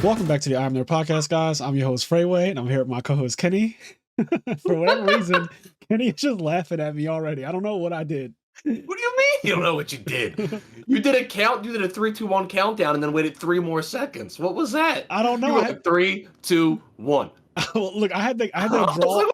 Welcome back to the IMNerd Podcast, guys. I'm your host, Freeway, and I'm here with my co-host, Kenny. For whatever reason, Kenny is just laughing at me already. I don't know what I did. What do you mean you don't know what you did? You did a count. You did a 3, 2, 1 countdown, and then waited 3 more seconds. What was that? I don't know. You went 3, 2, 1. Well, look, I had to draw.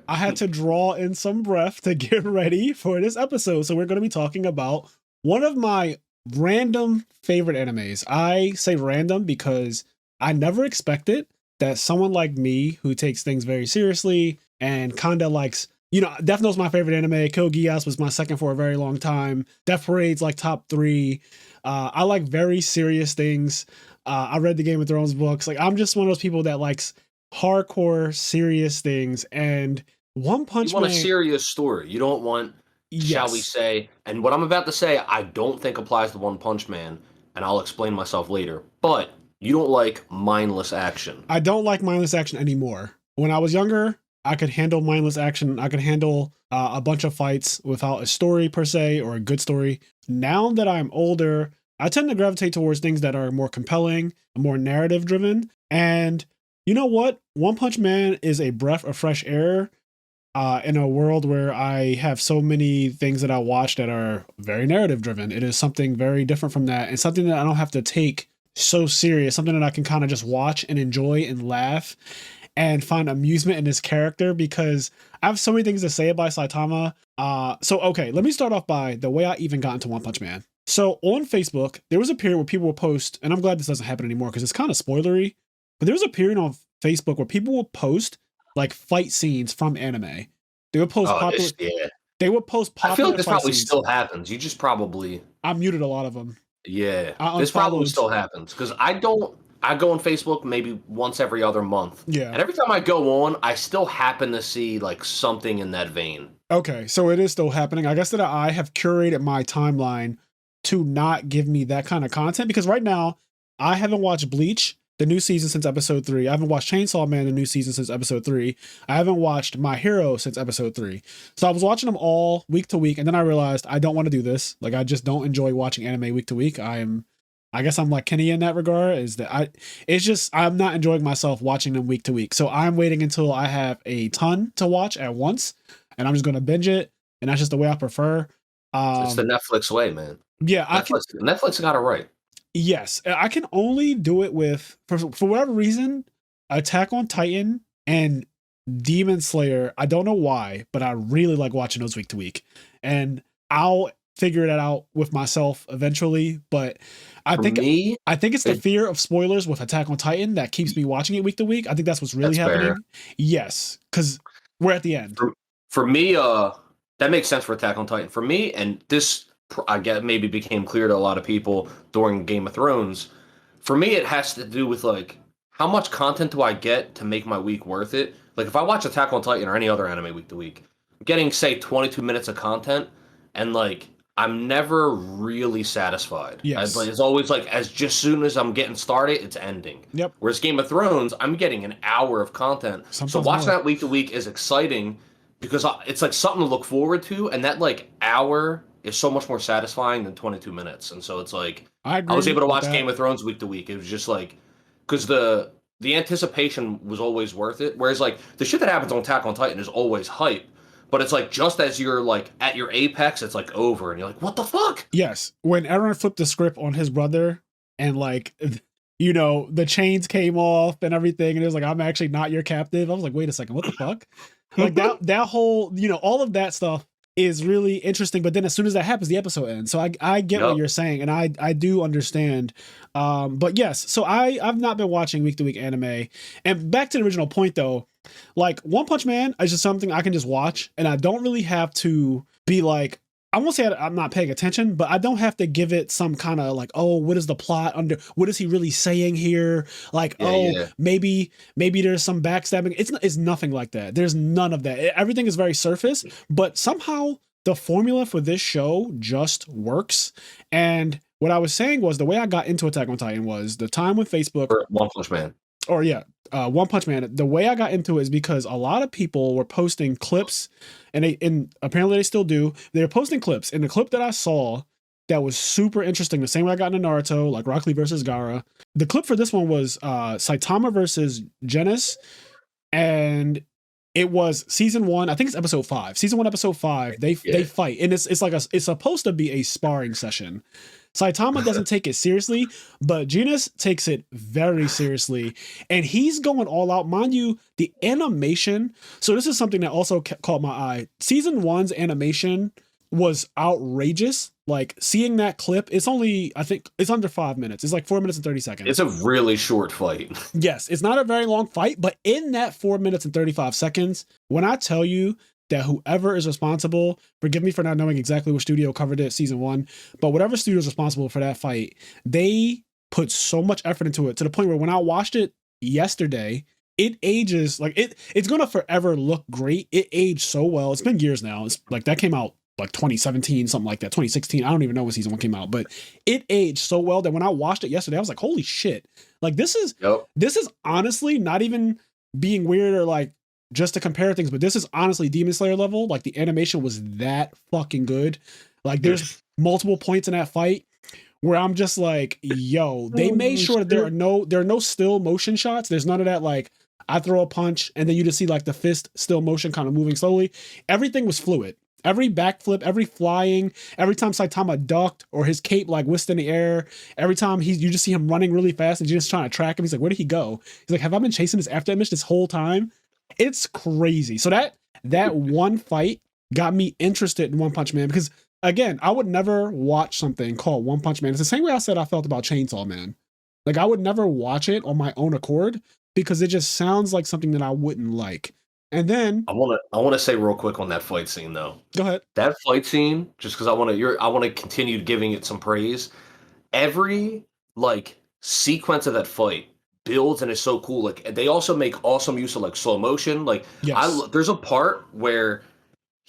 I had to draw in some breath to get ready for this episode. So we're going to be talking about one of my random favorite animes. I say random because I never expected that someone like me who takes things very seriously and kind of likes, Death Note's my favorite anime. Code Geass was my second for a very long time. Death Parade's like top 3. I like very serious things. I read the Game of Thrones books. Like, I'm just one of those people that likes hardcore serious things. And One Punch Man. You want a serious story. You don't want, shall we say, and what I'm about to say, I don't think applies to One Punch Man, and I'll explain myself later. But you don't like mindless action. I don't like mindless action anymore. When I was younger, I could handle mindless action. I could handle a bunch of fights without a story per se or a good story. Now that I'm older, I tend to gravitate towards things that are more compelling, more narrative driven. And you know what? One Punch Man is a breath of fresh air in a world where I have so many things that I watch that are very narrative driven. It is something very different from that, and something that I don't have to take so serious, something that I can kind of just watch and enjoy and laugh and find amusement in this character, because I have so many things to say about Saitama. Okay, let me start off by the way I even got into One Punch Man. So on Facebook, there was a period where people would post, and I'm glad this doesn't happen anymore because it's kind of spoilery, but there was a period on Facebook where people would post like fight scenes from anime. They would post popular. They would post popular. I feel like this probably scenes. Still happens. You just probably. I muted a lot of them. Yeah, this probably still happens because I go on Facebook maybe once every other month. Yeah. And every time I go on, I still happen to see like something in that vein. Okay, so it is still happening. I guess that I have curated my timeline to not give me that kind of content, because right now I haven't watched Bleach, the new season, since episode 3. I haven't watched Chainsaw Man, the new season, since episode 3. I haven't watched My Hero since episode 3. So I was watching them all week to week, and then I realized I don't want to do this. Like, I just don't enjoy watching anime week to week. I guess I'm like Kenny in that regard, is that I'm not enjoying myself watching them week to week. So I'm waiting until I have a ton to watch at once, and I'm just going to binge it. And that's just the way I prefer. It's the Netflix way, man. Yeah. Netflix got it right. Yes, I can only do it with, for whatever reason, Attack on Titan and Demon Slayer. I don't know why, but I really like watching those week to week, and I'll figure that out with myself eventually. But I think it's the fear of spoilers with Attack on Titan that keeps me watching it week to week. I think that's what's really happening. Fair. Yes, because we're at the end. For me, that makes sense for Attack on Titan. For me, and this, I guess, maybe became clear to a lot of people during Game of Thrones. For me, it has to do with like, how much content do I get to make my week worth it? Like, if I watch Attack on Titan or any other anime week to week, I'm getting, say, 22 minutes of content, and like, I'm never really satisfied. Yes. It's always like, just soon as I'm getting started, it's ending. Yep. Whereas Game of Thrones, I'm getting an hour of content. Sometimes so watching that week to week is exciting because it's like something to look forward to, and that like hour is so much more satisfying than 22 minutes. And so it's like, I was able to watch Game of Thrones week to week. It was just like, because the anticipation was always worth it. Whereas like the shit that happens on Attack on Titan is always hype, but it's like, just as you're like at your apex, it's like over and you're like, what the fuck? Yes. When Eren flipped the script on his brother and like, the chains came off and everything, and it was like, I'm actually not your captive. I was like, wait a second, what the fuck? Like that whole, all of that stuff is really interesting. But then as soon as that happens, the episode ends. So I get what you're saying, and I do understand. But yes, so I've not been watching week to week anime. And back to the original point though, like One Punch Man is just something I can just watch, and I don't really have to be like, I won't say I'm not paying attention, but I don't have to give it some kind of like, oh, what is the plot under? What is he really saying here? Like, maybe there's some backstabbing. It's nothing like that. There's none of that. Everything is very surface, but somehow the formula for this show just works. And what I was saying was, the way I got into Attack on Titan was the time with Facebook. Or One Punch Man. One Punch Man. The way I got into it is because a lot of people were posting clips, and apparently they still do. They were posting clips, and the clip that I saw that was super interesting. The same way I got in Naruto, like Rock Lee versus Gaara. The clip for this one was Saitama versus Genis, and it was season 1. I think it's episode 5. Season 1, episode 5. They fight, and it's supposed to be a sparring session. Saitama doesn't take it seriously, but Genis takes it very seriously, and he's going all out. Mind you, the animation. So this is something that also caught my eye. Season 1's animation was outrageous. Like seeing that clip, it's only, I think it's under 5 minutes. It's like 4 minutes and 30 seconds. It's a really short fight. Yes, it's not a very long fight, but in that 4 minutes and 35 seconds, when I tell you that whoever is responsible, forgive me for not knowing exactly which studio covered it season 1, but whatever studio is responsible for that fight, they put so much effort into it to the point where when I watched it yesterday, it ages like it's gonna forever look great. It aged so well. It's been years now. It's like that came out like 2017, something like that, 2016. I don't even know when season 1 came out, but it aged so well that when I watched it yesterday, I was like, holy shit. Like this is honestly not even being weird or like just to compare things, but this is honestly Demon Slayer level. Like the animation was that fucking good. Like there's multiple points in that fight where I'm just like, yo, they made sure that there are no still motion shots. There's none of that like I throw a punch and then you just see like the fist still motion kind of moving slowly. Everything was fluid. Every backflip, every flying, every time Saitama ducked or his cape like whisked in the air, every time you just see him running really fast and you're just trying to track him. He's like, where did he go? He's like, have I been chasing this after image this whole time? It's crazy. So that one fight got me interested in One Punch Man because again, I would never watch something called One Punch Man. It's the same way I said I felt about Chainsaw Man. Like I would never watch it on my own accord because it just sounds like something that I wouldn't like. And then I want to say real quick on that fight scene though. Go ahead. That fight scene, just because I want to continue giving it some praise. Every like sequence of that fight builds and is so cool. Like they also make awesome use of like slow motion. Like there's a part where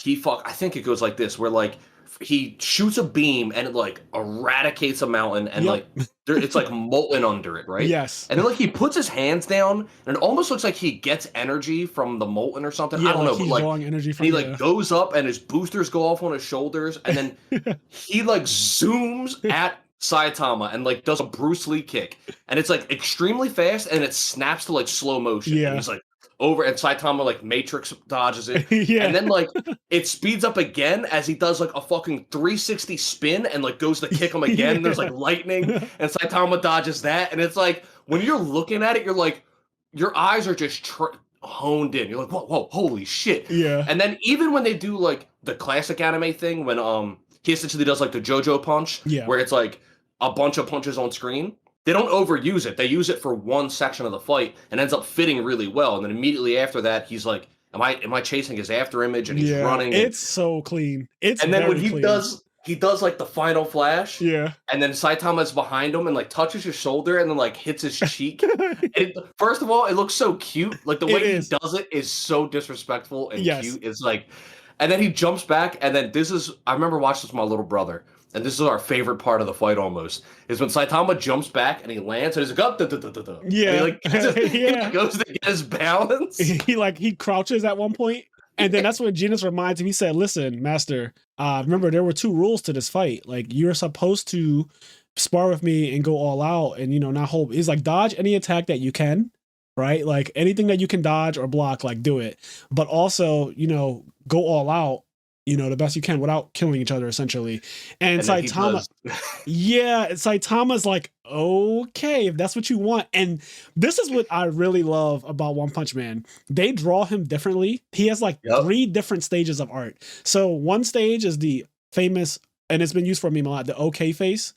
I think it goes like this, where like he shoots a beam and it like eradicates a mountain and like it's like molten under it, right? Yes. And then like he puts his hands down and it almost looks like he gets energy from the molten or something. Yeah, I don't know, he's but like drawing energy from he like goes up and his boosters go off on his shoulders and then he like zooms at Saitama and like does a Bruce Lee kick and it's like extremely fast and it snaps to like slow motion. Yeah. And he's like over and Saitama like Matrix dodges it. Yeah. And then like it speeds up again as he does like a fucking 360 spin and like goes to kick him again. And there's like lightning and Saitama dodges that. And it's like when you're looking at it, you're like your eyes are just honed in. You're like, whoa, holy shit. Yeah. And then even when they do like the classic anime thing when he essentially does like the JoJo punch where it's like a bunch of punches on screen. They don't overuse it. They use it for one section of the fight and ends up fitting really well. And then immediately after that, he's like, am I chasing his after image? And he's running. It's so clean. And then when he does like the final flash. Yeah. And then Saitama's behind him and like touches his shoulder and then like hits his cheek. First of all, it looks so cute. Like the way he does it is so disrespectful and cute. It's like, and then he jumps back. And then I remember watching this with my little brother. And this is our favorite part of the fight almost, is when Saitama jumps back and he lands and he's like, yeah. And he goes to get his balance. He crouches at one point, and then that's when Genis reminds him, he said, listen, master, remember there were 2 rules to this fight. Like you're supposed to spar with me and go all out and, not hold. He's like, dodge any attack that you can, right? Like anything that you can dodge or block, like do it. But also, go all out, the best you can without killing each other, essentially. And Saitama, Saitama's like, okay, if that's what you want. And this is what I really love about One Punch Man. They draw him differently. He has like 3 different stages of art. So one stage is the famous, and it's been used for a meme a lot, the okay face.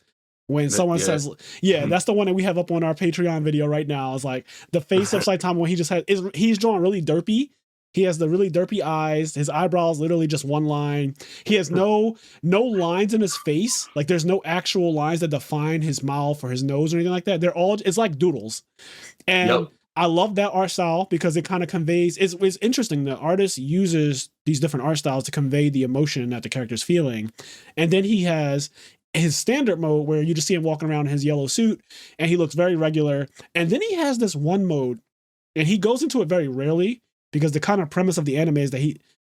When someone says, that's the one that we have up on our Patreon video right now. It's like the face of Saitama when he's drawn really derpy. He has the really derpy eyes. His eyebrows literally just one line. He has no lines in his face. Like there's no actual lines that define his mouth or his nose or anything like that. It's like doodles. And I love that art style because it kind of conveys, it's interesting. The artist uses these different art styles to convey the emotion that the character's feeling. And then he has his standard mode where you just see him walking around in his yellow suit and he looks very regular. And then he has this one mode and he goes into it very rarely, because the kind of premise of the anime is that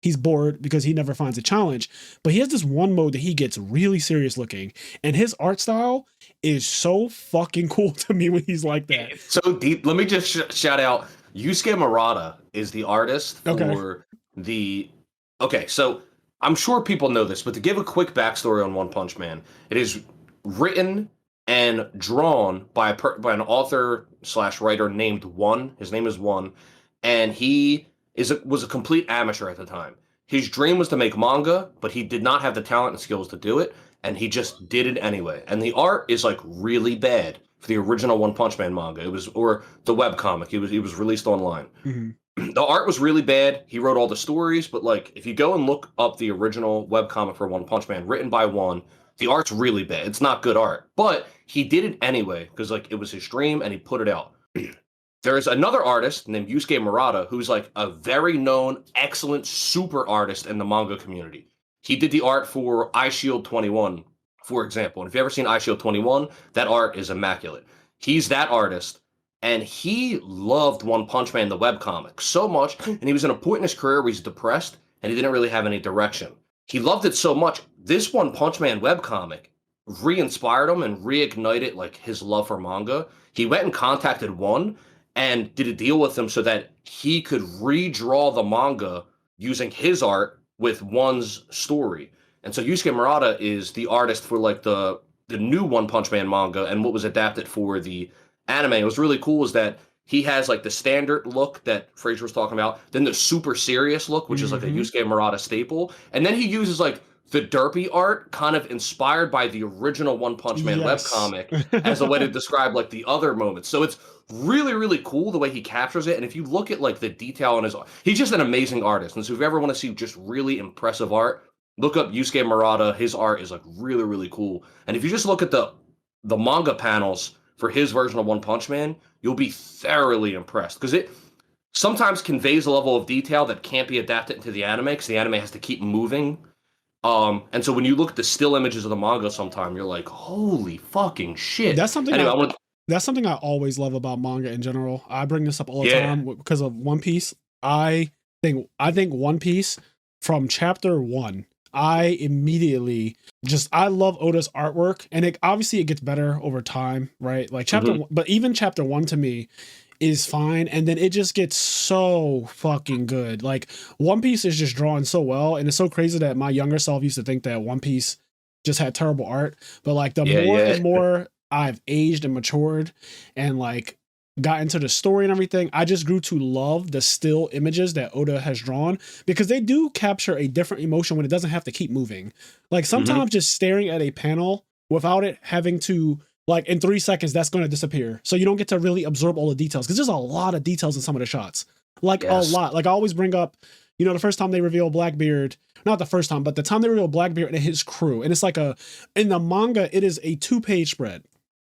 he's bored because he never finds a challenge. But he has this one mode that he gets really serious looking, and his art style is so fucking cool to me when he's like that. It's so deep. Let me just shout out Yusuke Murata is the artist for the. Okay, so I'm sure people know this, but to give a quick backstory on One Punch Man, it is written and drawn by an author / writer named One. His name is One, and he was a complete amateur at the time. His dream was to make manga, but he did not have the talent and skills to do it, and he just did it anyway. And the art is like really bad for the original One Punch Man manga. Or the webcomic. He was released online. Mm-hmm. The art was really bad. He wrote all the stories, but like if you go and look up the original webcomic for One Punch Man written by One, the art's really bad. It's not good art, but he did it anyway because like it was his dream and he put it out. There's another artist named Yusuke Murata who's like a very known, excellent, super artist in the manga community. He did the art for Eyeshield 21, for example. And if you've ever seen Eyeshield 21, that art is immaculate. He's that artist, and he loved One Punch Man, the webcomic, so much, and he was in a point in his career where he's depressed, and he didn't really have any direction. He loved it so much, this One Punch Man webcomic re-inspired him and reignited like his love for manga. He went and contacted One, and did a deal with him so that he could redraw the manga using his art with One's story. And so Yusuke Murata is the artist for like the new One Punch Man manga and what was adapted for the anime. It was really cool is that he has like the standard look that Fraser was talking about, then the super serious look, which is like a Yusuke Murata staple. And then he uses like the derpy art kind of inspired by the original One Punch Man webcomic as a way to describe like the other moments. So it's really, really cool the way he captures it. And if you look at like the detail on his art, he's just an amazing artist. And so if you ever want to see just really impressive art, look up Yusuke Murata. His art is like really, really cool. And if you just look at the manga panels for his version of One Punch Man, you'll be thoroughly impressed because it sometimes conveys a level of detail that can't be adapted into the anime because the anime has to keep moving. And so when you look at the still images of the manga sometime, you're like, holy fucking shit. That's something that's something I always love about manga in general. I bring this up all the time because of One Piece. I think One Piece from chapter 1, I immediately I love Oda's artwork, and it gets better over time, right? Like chapter 1, but even chapter 1 to me is fine, and then it just gets so fucking good. Like One Piece is just drawn so well, and it's so crazy that my younger self used to think that One Piece just had terrible art, but like the more and more I've aged and matured and like got into the story and everything, I just grew to love the still images that Oda has drawn because they do capture a different emotion when it doesn't have to keep moving. Like sometimes just staring at a panel without it having to, like in 3 seconds, that's going to disappear. So you don't get to really absorb all the details because there's a lot of details in some of the shots. Like a lot. Like I always bring up, you know, the first time they reveal Blackbeard, not the first time, but the time they reveal Blackbeard and his crew. And it's like in the manga, it is a 2-page spread.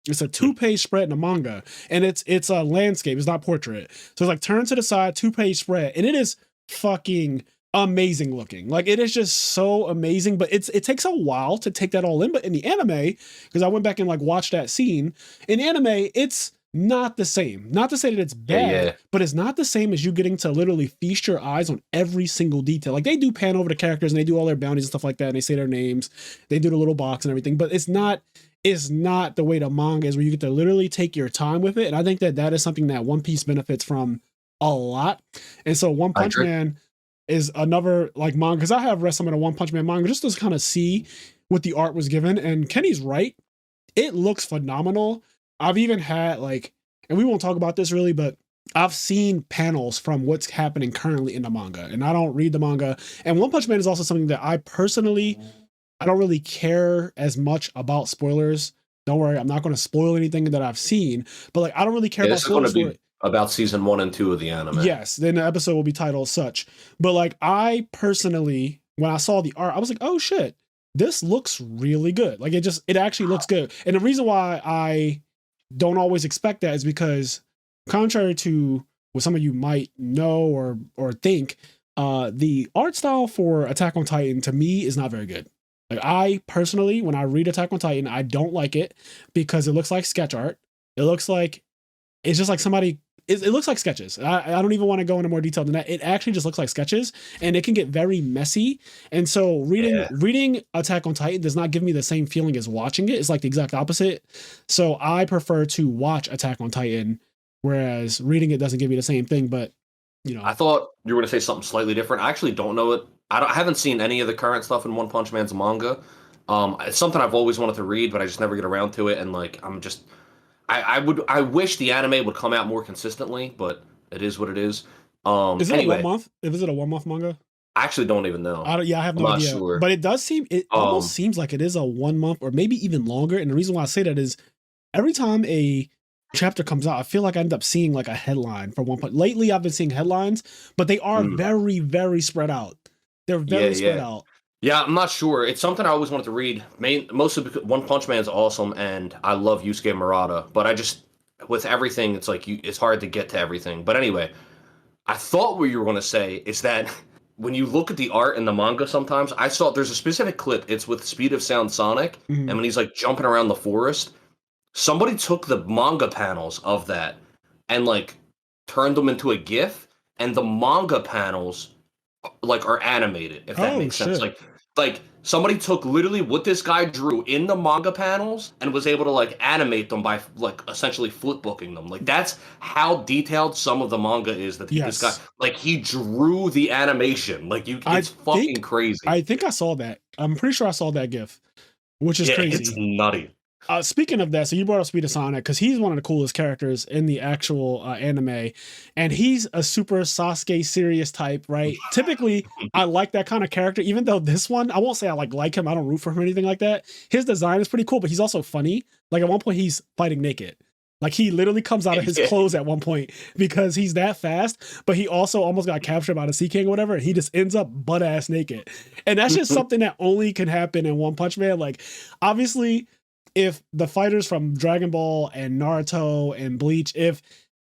It's a 2-page spread in the manga, and it's a landscape. It's not portrait. So it's like turn to the side, 2-page spread, and it is fucking amazing looking. Like it is just so amazing, but it takes a while to take that all in. But in the anime, because I went back and like watched that scene, in anime, it's not the same. Not to say that it's bad, but it's not the same as you getting to literally feast your eyes on every single detail. Like they do pan over the characters and they do all their bounties and stuff like that, and they say their names, they do the little box and everything, but it's not the way the manga is, where you get to literally take your time with it. And I think that is something that One Piece benefits from a lot. And so One Punch Man is another like manga, because I have read some of the One Punch Man manga just to kind of see what the art was given. And Kenny's right. It looks phenomenal. I've even had like, and we won't talk about this really, but I've seen panels from what's happening currently in the manga, and I don't read the manga. And One Punch Man is also something that I don't really care as much about spoilers. Don't worry, I'm not going to spoil anything that I've seen, but like I don't really care about spoilers. This is going to be about season 1 and 2 of the anime. Yes, then the episode will be titled such. But like I personally, when I saw the art, I was like, oh shit, this looks really good. Like it actually looks good. And the reason why I don't always expect that is because, contrary to what some of you might know or think, the art style for Attack on Titan to me is not very good. Like I personally, when I read Attack on Titan, I don't like it because it looks like sketch art. It looks like it's just like somebody it looks like sketches. I don't even want to go into more detail than that. It actually just looks like sketches, and it can get very messy. And so reading Attack on Titan does not give me the same feeling as watching it. It's like the exact opposite. So I prefer to watch Attack on Titan, whereas reading it doesn't give me the same thing. But you know, I thought you were going to say something slightly different. I actually don't know it. I haven't seen any of the current stuff in One Punch Man's manga. It's something I've always wanted to read, but I just never get around to it. And like, I wish the anime would come out more consistently, but it is what it is. Is it a 1 month? Is it a 1 month manga? I actually don't even know. I have no idea. Sure. But it almost seems like it is a 1 month or maybe even longer. And the reason why I say that is every time a chapter comes out, I feel like I end up seeing like a headline for One Punch. Lately, I've been seeing headlines, but they are very, very spread out. They're very spread out. Yeah, I'm not sure. It's something I always wanted to read. Mostly because One Punch Man's awesome, and I love Yusuke Murata. But I just, with everything, it's like it's hard to get to everything. But anyway, I thought what you were going to say is that when you look at the art in the manga sometimes, I saw there's a specific clip. It's with Speed of Sound Sonic, and when he's like jumping around the forest, somebody took the manga panels of that and like turned them into a GIF, and the manga panels like are animated, if that makes sense. Like somebody took literally what this guy drew in the manga panels and was able to like animate them by like essentially flipbooking them. Like that's how detailed some of the manga is that this guy, like he drew the animation. Like it's fucking crazy. I think I saw that. I'm pretty sure I saw that GIF, which is crazy. It's nutty. Speaking of that, so you brought up Speed of Sonic because he's one of the coolest characters in the actual anime, and he's a super Sasuke serious type, right? Typically, I like that kind of character, even though this one, I won't say I like him. I don't root for him or anything like that. His design is pretty cool, but he's also funny. Like at one point, he's fighting naked. Like he literally comes out of his clothes at one point because he's that fast, but he also almost got captured by the Sea King or whatever, and he just ends up butt ass naked. And that's just something that only can happen in One Punch Man. Like obviously, if the fighters from Dragon Ball and Naruto and Bleach, if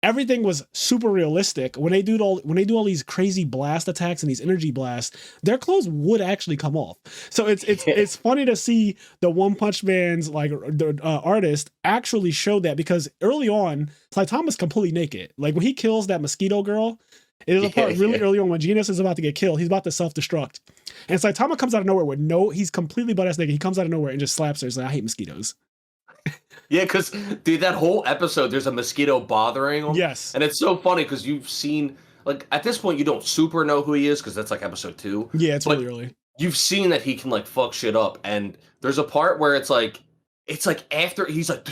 everything was super realistic, when they do all these crazy blast attacks and these energy blasts, their clothes would actually come off. So it's funny to see the One Punch Man's like the artist actually show that, because early on Saitama's completely naked. Like when he kills that mosquito girl, it is a part really early on when Genis is about to get killed. He's about to self-destruct. And Saitama comes out of nowhere he's completely butt-ass naked. He comes out of nowhere and just slaps her. He's like, I hate mosquitoes. Yeah, because, dude, that whole episode, there's a mosquito bothering him. Yes. And it's so funny because you've seen, like, at this point, you don't super know who he is because that's, like, episode 2. Yeah, it's really early. You've seen that he can, like, fuck shit up. And there's a part where it's like after he's like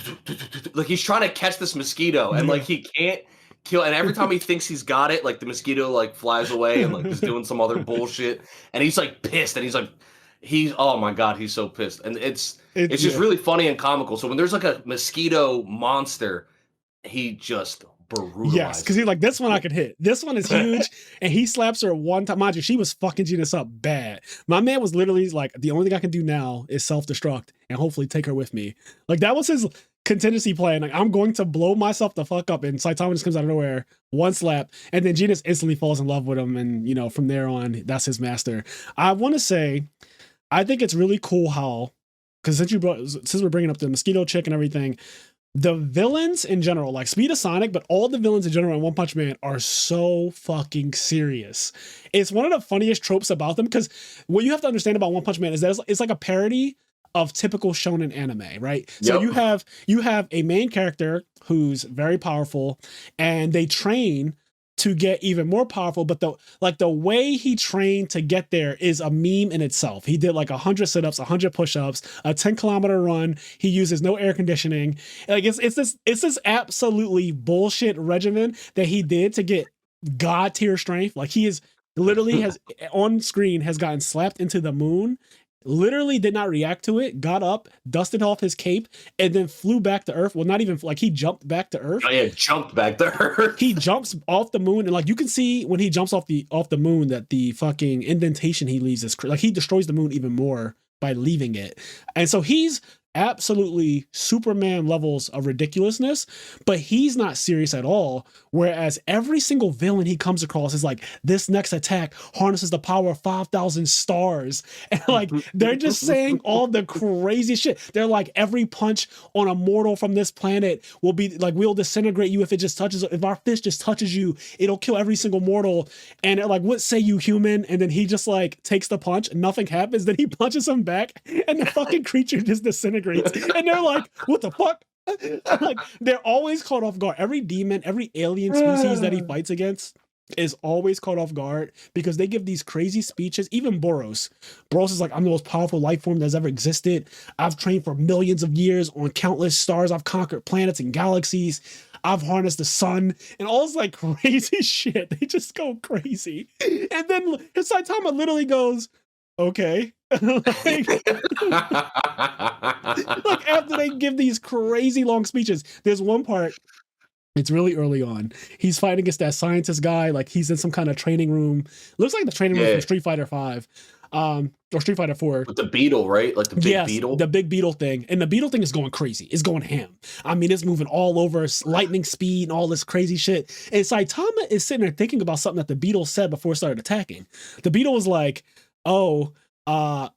he's trying to catch this mosquito and, like, he can't kill, and every time he thinks he's got it, like the mosquito like flies away and like is doing some other bullshit, and he's like pissed, and oh my god, he's so pissed, and it's just really funny and comical. So when there's like a mosquito monster, he just brutalized. Yes, because he's like, this one I could hit. This one is huge, and he slaps her one time. Mind you, she was fucking Genis up bad. My man was literally like, the only thing I can do now is self-destruct and hopefully take her with me. Like that was his contingency plan. Like, I'm going to blow myself the fuck up, and Saitama just comes out of nowhere, one slap, and then Genis instantly falls in love with him, and you know, from there on, that's his master. I want to say, I think it's really cool how, because since we're bringing up the mosquito chick and everything, the villains in general, like Speed of Sonic, but all the villains in general in One Punch Man are so fucking serious. It's one of the funniest tropes about them, because what you have to understand about One Punch Man is that it's like a parody of typical shonen anime, right? So you have a main character who's very powerful, and they train to get even more powerful, but the way he trained to get there is a meme in itself. He did like 100 sit-ups, 100 push-ups, a 10-kilometer run. He uses no air conditioning. Like it's this absolutely bullshit regimen that he did to get god tier strength. Like he is literally has on screen has gotten slapped into the moon, literally did not react to it, got up, dusted off his cape, and then flew back to Earth. Well, not even, like, he jumped back to Earth. Oh yeah, jumped back to Earth. He jumps off the moon, and like you can see when he jumps off the moon that the fucking indentation he leaves is like he destroys the moon even more by leaving it. And so he's absolutely Superman levels of ridiculousness, but he's not serious at all. Whereas every single villain he comes across is like, this next attack harnesses the power of 5,000 stars. And like, they're just saying all the crazy shit. They're like, every punch on a mortal from this planet will be like, we'll disintegrate you if it just touches, if our fist just touches you, it'll kill every single mortal. And they're like, what say you, human? And then he just like takes the punch, nothing happens. Then he punches him back and the fucking creature just disintegrates. And they're like, what the fuck? Like, they're always caught off guard. Every demon, every alien species that he fights against is always caught off guard because they give these crazy speeches. Even Boros is like, I'm the most powerful life form that's ever existed. I've trained for millions of years on countless stars. I've conquered planets and galaxies. I've harnessed the sun and all this like crazy shit. They just go crazy. And then Saitama literally goes, okay. Like after they give these crazy long speeches, there's one part, it's really early on. He's fighting against that scientist guy. Like he's in some kind of training room. Looks like the training room from Street Fighter 5. Or Street Fighter 4. With the beetle, right? Like the big beetle? The big beetle thing. And the beetle thing is going crazy. It's going ham. I mean, it's moving all over, lightning speed and all this crazy shit. And Saitama is sitting there thinking about something that the beetle said before it started attacking. The beetle was like, I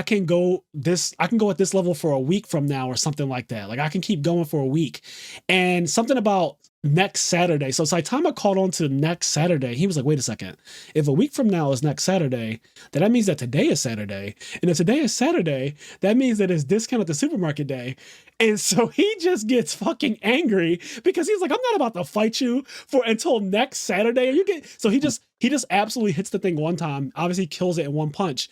can go at this level for a week from now or something like that. Like I can keep going for a week. And something about next Saturday. So Saitama called on to next Saturday. He was like, wait a second. If a week from now is next Saturday, then that means that today is Saturday. And if today is Saturday, that means that it's discount at the supermarket day. And so he just gets fucking angry because he's like, I'm not about to fight you for until next Saturday. So he just absolutely hits the thing one time, obviously kills it in one punch.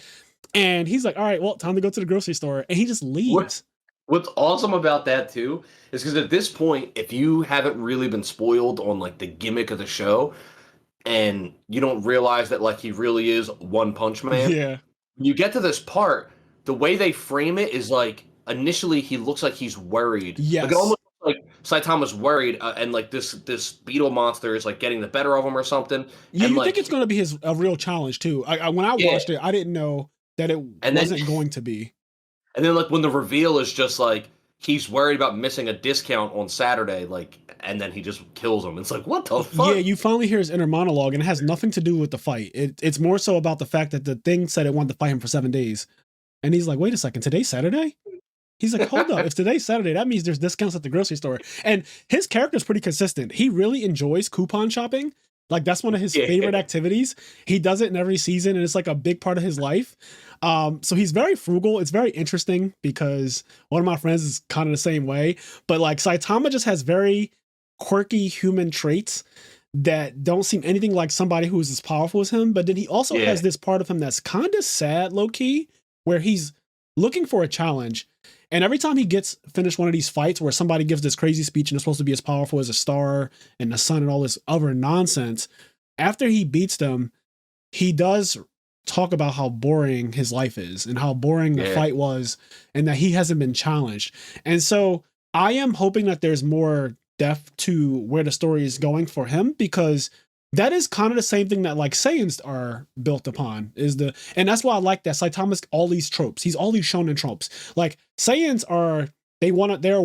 And he's like, all right, well, time to go to the grocery store. And he just leaves. What's awesome about that too is because at this point, if you haven't really been spoiled on like the gimmick of the show and you don't realize that like he really is One Punch Man, when you get to this part, the way they frame it is like initially he looks like he's worried. Yes. Like it almost looks like Saitama's worried and like this beetle monster is like getting the better of him or something. Yeah, and you like, think it's going to be a real challenge too. When I watched it, I didn't know that it wasn't going to be. And then like when the reveal is just like he's worried about missing a discount on Saturday, like, and then he just kills him. It's like, what the fuck? Yeah, you finally hear his inner monologue, and it has nothing to do with the fight. It's more so about the fact that the thing said it wanted to fight him for 7 days. And he's like, wait a second, today's Saturday? He's like, hold up, if today's Saturday, that means there's discounts at the grocery store. And his character's pretty consistent. He really enjoys coupon shopping. Like that's one of his favorite activities. He does it in every season, and it's like a big part of his life. So he's very frugal. It's very interesting because one of my friends is kind of the same way. But like Saitama just has very quirky human traits that don't seem anything like somebody who's as powerful as him. But then he also has this part of him that's kind of sad, low key, where he's looking for a challenge. And every time he gets finished one of these fights where somebody gives this crazy speech and it's supposed to be as powerful as a star and the sun and all this other nonsense, after he beats them, he does talk about how boring his life is and how boring the fight was and that he hasn't been challenged. And so I am hoping that there's more depth to where the story is going for him, because that is kind of the same thing that like Saiyans are built upon and that's why I like that Saitama's all these tropes. He's all these shonen tropes. Like Saiyans they're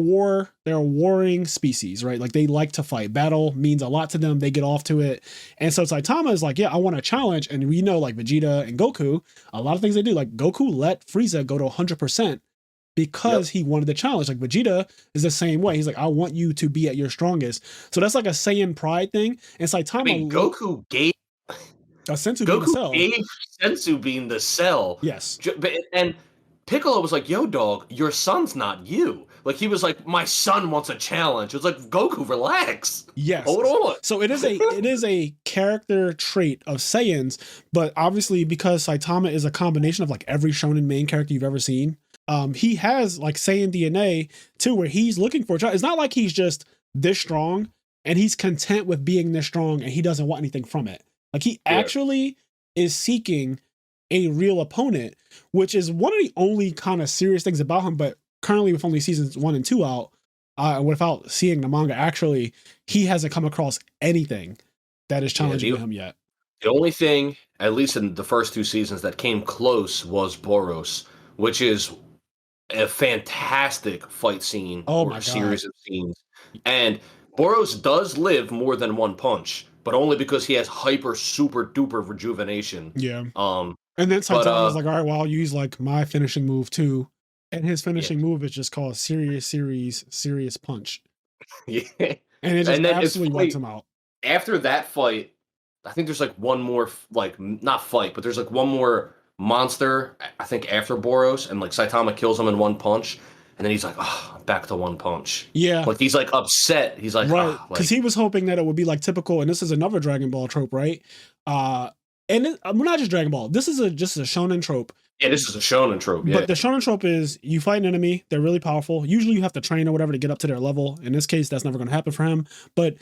a warring species, right? Like they like to fight. Battle means a lot to them. They get off to it. And so Saitama is like, yeah, I want a challenge. And we know like Vegeta and Goku, a lot of things they do, like Goku let Frieza go to 100% because he wanted the challenge. Like Vegeta is the same way. He's like, I want you to be at your strongest. So that's like a Saiyan pride thing. And Saitama, Goku gave Senzu being the cell. Gave Senzu being the cell. Yes. And Piccolo was like, yo, dog, your son's not you. Like, he was like, my son wants a challenge. It was like, Goku, relax. Yes. Hold on. So it is a character trait of Saiyans, but obviously because Saitama is a combination of like every shonen main character you've ever seen, he has like Saiyan DNA too, where he's looking for a challenge. It's not like he's just this strong and he's content with being this strong and he doesn't want anything from it. Like he actually is seeking a real opponent, which is one of the only kind of serious things about him. But currently with only seasons 1 and 2 out, without seeing the manga, actually, he hasn't come across anything that is challenging him yet. The only thing, at least in the first 2 seasons, that came close was Boros, which is a fantastic fight scene or series of scenes. And Boros does live more than one punch, but only because he has hyper super duper rejuvenation. Yeah. And then Saitama was like, all right, well, I'll use like my finishing move too. And his finishing move is just called serious punch. Yeah. And it just absolutely wipes him out. After that fight, I think there's like one more, like, not fight, but there's like one more monster, I think, after Boros, and like Saitama kills him in one punch. And then he's like, oh, back to one punch. Yeah. Like, he's like upset. He's like, right. Because he was hoping that it would be like typical, and this is another Dragon Ball trope, right? And we're not just Dragon Ball. This is just a shonen trope. Yeah, this is a shonen trope. Yeah. But the shonen trope is you fight an enemy, they're really powerful. Usually you have to train or whatever to get up to their level. In this case, that's never going to happen for him. But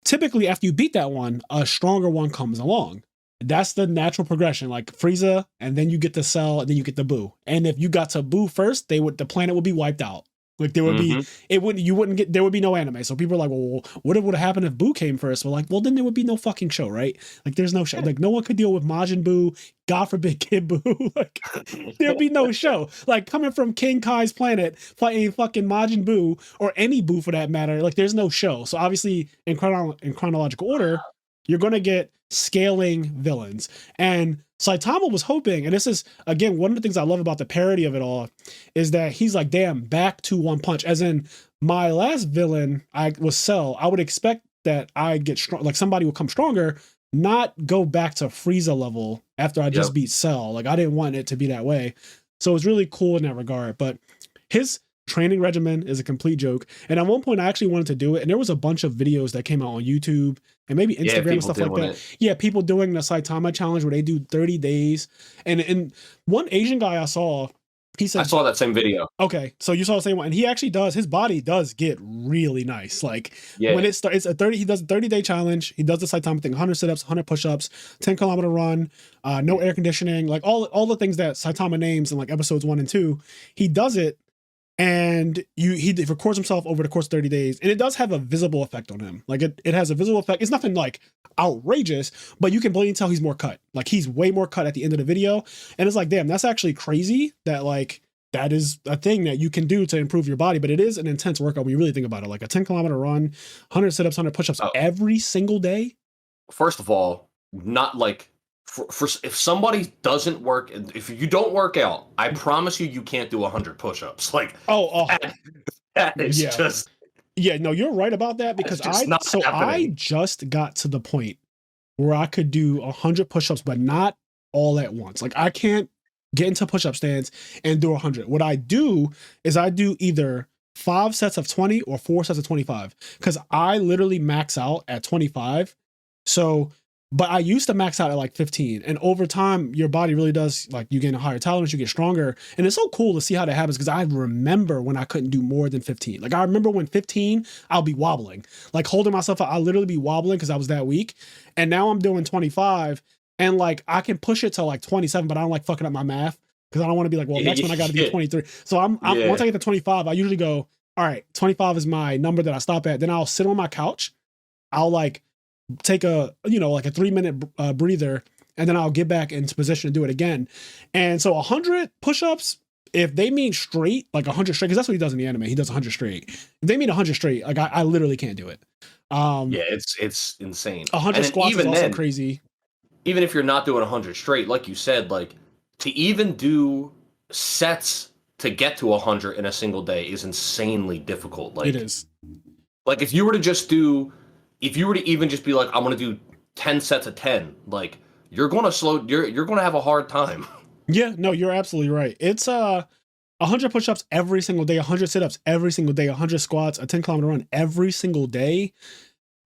typically after you beat that one, a stronger one comes along. That's the natural progression, like Frieza, and then you get the Cell, and then you get the Buu. And if you got to Buu first, the planet would be wiped out. Like there would be, there would be no anime. So people are like, well, what would have happened if Buu came first? We're like, well, then there would be no fucking show, right? Like there's no show. Like no one could deal with Majin Buu, God forbid Kid Buu. Like there'd be no show. Like coming from King Kai's planet, fighting fucking Majin Buu, or any Buu for that matter, like there's no show. So obviously in chronological order, you're going to get scaling villains. And Saitama was hoping, and this is, again, one of the things I love about the parody of it all, is that he's like, damn, back to one punch. As in, my last villain, I was Cell. I would expect that I get strong, like somebody would come stronger, not go back to Frieza level after I just beat Cell. Like, I didn't want it to be that way. So it's really cool in that regard. But his training regimen is a complete joke. And at one point, I actually wanted to do it. And there was a bunch of videos that came out on YouTube and maybe Instagram and stuff like that. Yeah, people doing the Saitama challenge where they do 30 days. And one Asian guy I saw, he said, I saw that same video. Okay, so you saw the same one. And he actually does, his body does get really nice. Like when it starts, he does a 30-day challenge. He does the Saitama thing, 100 sit-ups, 100 push-ups, 10-kilometer run, no air conditioning, like all the things that Saitama names in like episodes 1 and 2. He does it. And he records himself over the course of 30 days, and it does have a visible effect on him. Like it has a visible effect. It's nothing like outrageous, but you can blatantly tell he's more cut. Like he's way more cut at the end of the video. And it's like, damn, that's actually crazy that like that is a thing that you can do to improve your body, but it is an intense workout when you really think about it. Like a 10-kilometer run, 100 sit-ups, 100 push-ups every single day. First of all, not like for if somebody doesn't work, if you don't work out, I promise you can't do 100 push-ups. Like that is just no, you're right about that, because I just got to the point where I could do 100 push-ups, but not all at once. Like I can't get into push-up stands and do 100. What I do is I do either 5 sets of 20 or 4 sets of 25, because I literally max out at 25. So but I used to max out at like 15, and over time, your body really does, like, you gain a higher tolerance, you get stronger. And it's so cool to see how that happens, because I remember when I couldn't do more than 15. Like, I remember when 15, I'll be wobbling, like holding myself out. I'll literally be wobbling because I was that weak. And now I'm doing 25, and like, I can push it to like 27, but I don't like fucking up my math, because I don't want to be like, well, next one I got to do 23. So once I get to 25, I usually go, all right, 25 is my number that I stop at. Then I'll sit on my couch. I'll like take a 3-minute breather, and then I'll get back into position and do it again. And so 100 push-ups, if they mean straight, like 100 straight, because that's what he does in the anime, he does 100 straight. If they mean 100 straight, like I literally can't do it. It's insane. 100 squats is also crazy. Even if you're not doing 100 straight, like you said, like to even do sets to get to 100 in a single day is insanely difficult. Like it is. Like if you were to even just be like, I'm going to do 10 sets of 10, like you're going to have a hard time. Yeah, no, you're absolutely right. It's 100 push-ups every single day, 100 sit-ups every single day, 100 squats, a 10-kilometer run every single day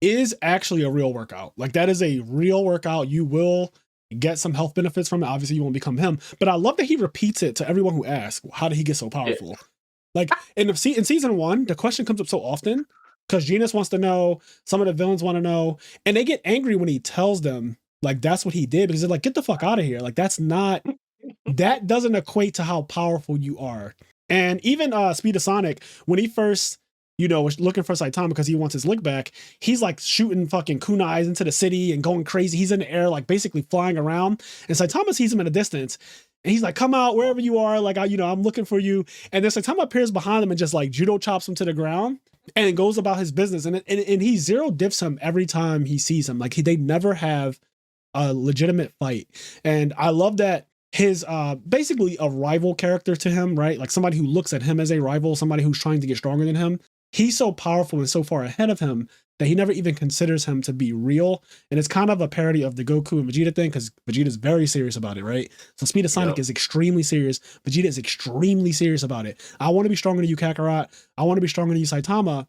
is actually a real workout. Like that is a real workout. You will get some health benefits from it. Obviously you won't become him, but I love that he repeats it to everyone who asks, how did he get so powerful? Yeah. Like in season 1, the question comes up so often, because Genus wants to know, some of the villains want to know, and they get angry when he tells them like that's what he did, because they're like, get the fuck out of here. Like that doesn't equate to how powerful you are. And even Speed of Sonic, when he first, was looking for Saitama because he wants his lick back, he's like shooting fucking kunais into the city and going crazy. He's in the air, like basically flying around. And Saitama sees him in a distance. And he's like, come out wherever you are. Like, I'm looking for you. And then Saitama appears behind him and just like judo chops him to the ground and it goes about his business. And he zero diffs him every time he sees him. Like they never have a legitimate fight. And I love that his basically a rival character to him, right? Like somebody who looks at him as a rival, somebody who's trying to get stronger than him. He's so powerful and so far ahead of him that he never even considers him to be real. And it's kind of a parody of the Goku and Vegeta thing because Vegeta's very serious about it, right? So Speed of Sonic is extremely serious. Vegeta is extremely serious about it. I want to be stronger than you, Kakarot. I want to be stronger than you, Saitama.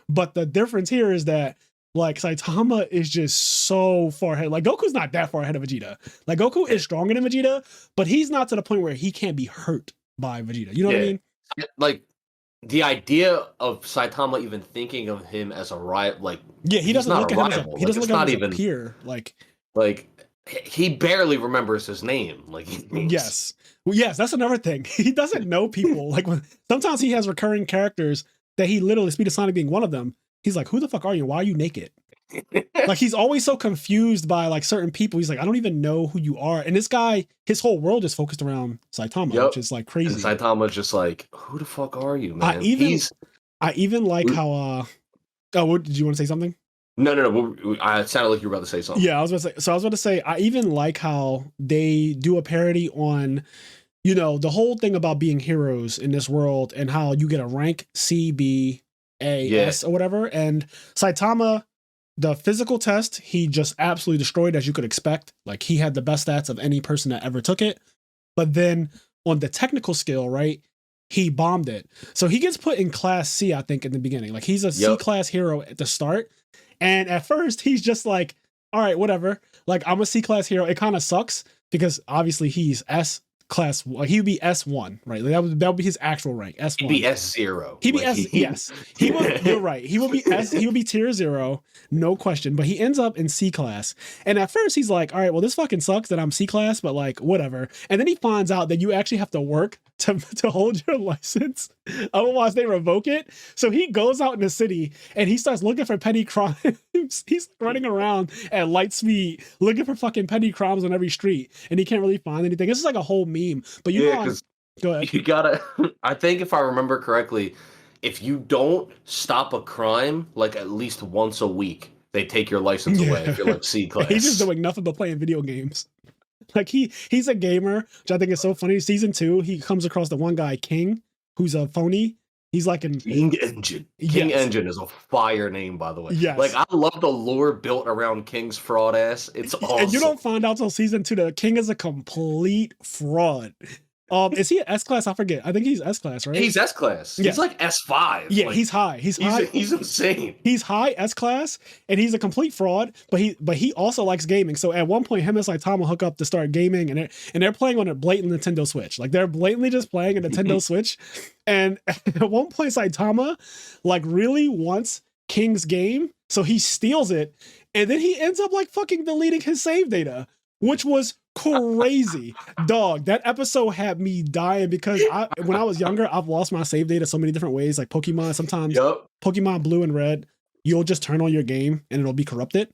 But the difference here is that like Saitama is just so far ahead. Like Goku's not that far ahead of Vegeta. Like Goku is stronger than Vegeta, but he's not to the point where he can't be hurt by Vegeta. You know what I mean? Like the idea of Saitama even thinking of him as a rival, like he doesn't look at him as a, he doesn't look at him as a peer. Like he barely remembers his name. Like yes, that's another thing. He doesn't know people. Like sometimes he has recurring characters that he literally, Speed of Sonic being one of them. He's like, who the fuck are you? Why are you naked? Like he's always so confused by like certain people. He's like, I don't even know who you are. And this guy, his whole world is focused around Saitama, which is like crazy. And Saitama's just like, who the fuck are you, man? I even like how what did you want to say something? No. It sounded like you were about to say something. Yeah, I was about to say, I even like how they do a parody on, the whole thing about being heroes in this world and how you get a rank C, B, A, S or whatever. And Saitama, the physical test, he just absolutely destroyed, as you could expect. Like he had the best stats of any person that ever took it. But then on the technical skill, right, he bombed it. So he gets put in class C, I think, in the beginning. Like he's a C class hero at the start. And at first he's just like, all right, whatever. Like I'm a C class hero. It kind of sucks because obviously he's S class. He would be S1, right? Like that would be his actual rank. S1. He'd be S0. He'd be S. Yes, he would. You're right. He would be S. He would be tier 0, no question. But he ends up in C class. And at first he's like, all right, well this fucking sucks that I'm C class, but like whatever. And then he finds out that you actually have to work to hold your license, otherwise they revoke it. So he goes out in the city and he starts looking for petty crimes. He's running around at light speed looking for fucking petty crimes on every street, and he can't really find anything. This is like a whole meme. But go ahead. You gotta. I think if I remember correctly, if you don't stop a crime like at least once a week, they take your license away if you're like C class. He's just doing nothing but playing video games. Like he's a gamer, which I think is so funny. Season 2, he comes across the one guy, King, who's a phony. He's like King Engine. King Engine is a fire name, by the way. Yes. Like I love the lore built around King's fraud ass. It's awesome. And you don't find out till season 2 that King is a complete fraud. Is he an S class? I forget. I think he's S class, right? He's S class. Yeah. He's like S5. Yeah, like, he's high. He's high. He's insane. He's high S class, and he's a complete fraud. But he also likes gaming. So at one point, him and Saitama hook up to start gaming, and they're playing on a blatant Nintendo Switch. Like they're blatantly just playing a Nintendo Switch. And at one point, Saitama like really wants King's game, so he steals it, and then he ends up like fucking deleting his save data, which was crazy. Dog, that episode had me dying because when I was younger, I've lost my save data so many different ways. Like Pokemon, sometimes Pokemon Blue and Red, you'll just turn on your game and it'll be corrupted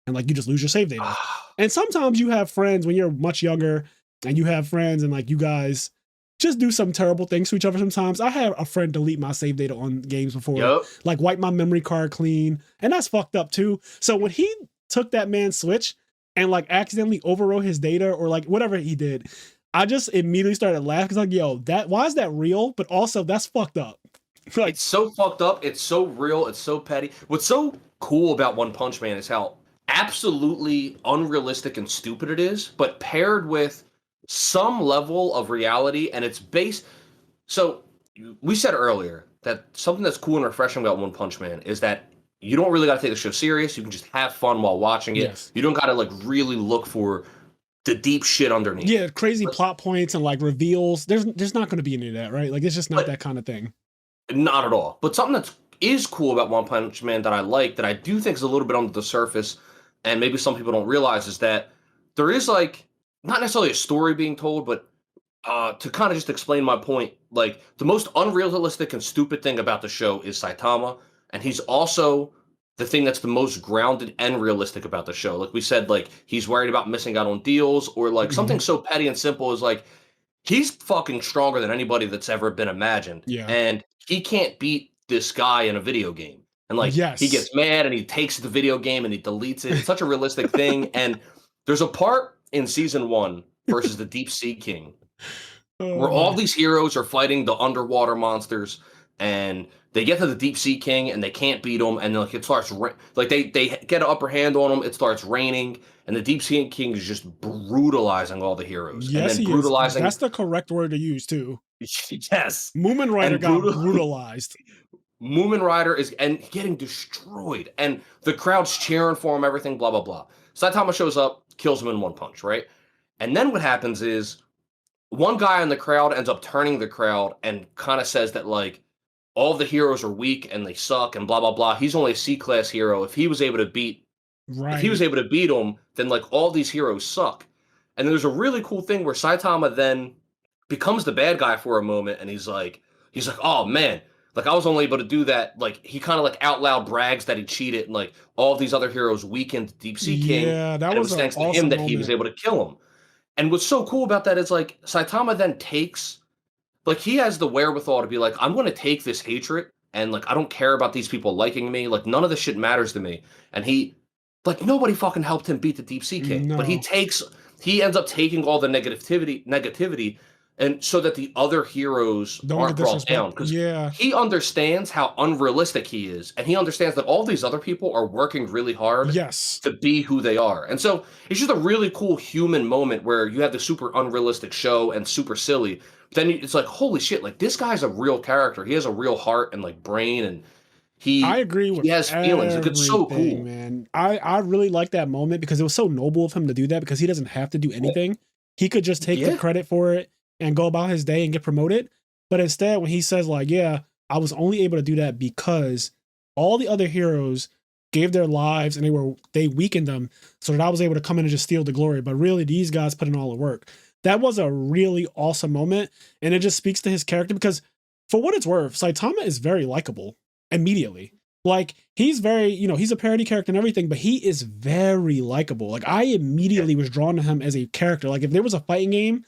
and like you just lose your save data. And sometimes you have friends when you're much younger and you have friends and like you guys just do some terrible things to each other sometimes. I had a friend delete my save data on games before, like wipe my memory card clean, and that's fucked up too. So when he took that man's Switch and like accidentally overwrote his data or like whatever he did, I just immediately started laughing because like, yo, why is that real? But also that's fucked up. Like, it's so fucked up. It's so real. It's so petty. What's so cool about One Punch Man is how absolutely unrealistic and stupid it is, but paired with some level of reality, and it's based. So we said earlier that something that's cool and refreshing about One Punch Man is that you don't really got to take the show serious. You can just have fun while watching it. Yes. You don't got to like really look for the deep shit underneath. Yeah, crazy plot points and like reveals. There's not going to be any of that, right? Like it's just not that kind of thing. Not at all. But something that is cool about One Punch Man that I like, that I do think is a little bit under the surface, and maybe some people don't realize, is that there is like not necessarily a story being told, but to kind of just explain my point, like the most unrealistic and stupid thing about the show is Saitama. And he's also the thing that's the most grounded and realistic about the show. Like we said, like he's worried about missing out on deals, or like something so petty and simple as like he's fucking stronger than anybody that's ever been imagined. Yeah. And he can't beat this guy in a video game. And like he gets mad and he takes the video game and he deletes it. It's such a realistic thing. And there's a part in season 1 versus the Deep Sea King where all these heroes are fighting the underwater monsters, and they get to the Deep Sea King and they can't beat him, and like it starts like they get an upper hand on him. It starts raining, and the Deep Sea King is just brutalizing all the heroes. Yes, and then brutalizing. That's the correct word to use too. Yes, Moomin Rider got brutalized. Moomin Rider is getting destroyed, and the crowd's cheering for him. Everything, blah blah blah. Saitama shows up, kills him in one punch, right? And then what happens is one guy in the crowd ends up turning the crowd and kind of says that like all the heroes are weak and they suck and blah blah blah. He's only a C-class hero. If he was able to beat him, then like all these heroes suck. And there's a really cool thing where Saitama then becomes the bad guy for a moment, and he's like, oh man, like I was only able to do that. Like he kind of like out loud brags that he cheated, and like all of these other heroes weakened Deep Sea King. Yeah, that was thanks to him that he was able to kill him. And what's so cool about that is like Saitama then takes, like he has the wherewithal to be like, I'm going to take this hatred and like I don't care about these people liking me. Like none of this shit matters to me. And he, like nobody fucking helped him beat the Deep Sea King. No. But he ends up taking all the negativity, and so that the other heroes aren't brought down, because he understands how unrealistic he is, and he understands that all these other people are working really hard to be who they are. And so it's just a really cool human moment where you have the super unrealistic show and super silly, but then it's like, holy shit, like this guy's a real character. He has a real heart and like brain, and I agree with he has feelings. Like, it's so cool, man. I really like that moment because it was so noble of him to do that, because he doesn't have to do anything. He could just take the credit for it and go about his day and get promoted. But instead, when he says like, yeah, I was only able to do that because all the other heroes gave their lives and they weakened them so that I was able to come in and just steal the glory. But really, these guys put in all the work. That was a really awesome moment. And it just speaks to his character, because for what it's worth, Saitama is very likable immediately. Like he's very, he's a parody character and everything, but he is very likable. Like I immediately was drawn to him as a character. Like if there was a fighting game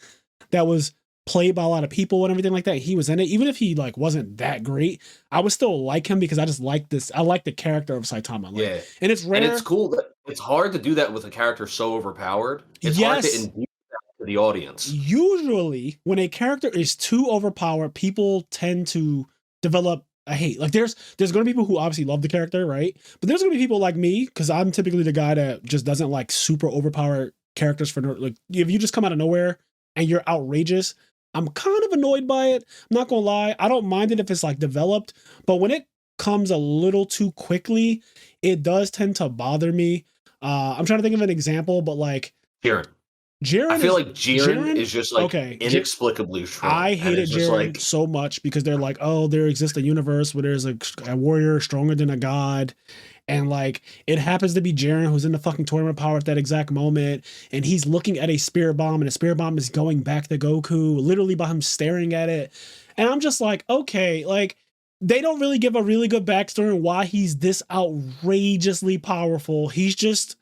that was played by a lot of people and everything like that, he was in it. Even if he like wasn't that great, I would still like him because I just like this. I like the character of Saitama. Like, and it's rare. And it's cool. It's hard to do that with a character so overpowered. It's hard to induce that to the audience. Usually, when a character is too overpowered, people tend to develop a hate. Like there's going to be people who obviously love the character, right? But there's going to be people like me, because I'm typically the guy that just doesn't like super overpowered characters for like if you just come out of nowhere and you're outrageous, I'm kind of annoyed by it. I'm not gonna lie. I don't mind it if it's like developed, but when it comes a little too quickly, it does tend to bother me. I'm trying to think of an example, but like Jiren. I feel like Jiren is just like inexplicably strong. I hated Jiren so much because they're like, oh, there exists a universe where there's a warrior stronger than a god. And like, it happens to be Jiren who's in the fucking tournament power at that exact moment. And he's looking at a spirit bomb, and the spirit bomb is going back to Goku, literally by him staring at it. And I'm just like, okay, like they don't really give a really good backstory on why he's this outrageously powerful. He's just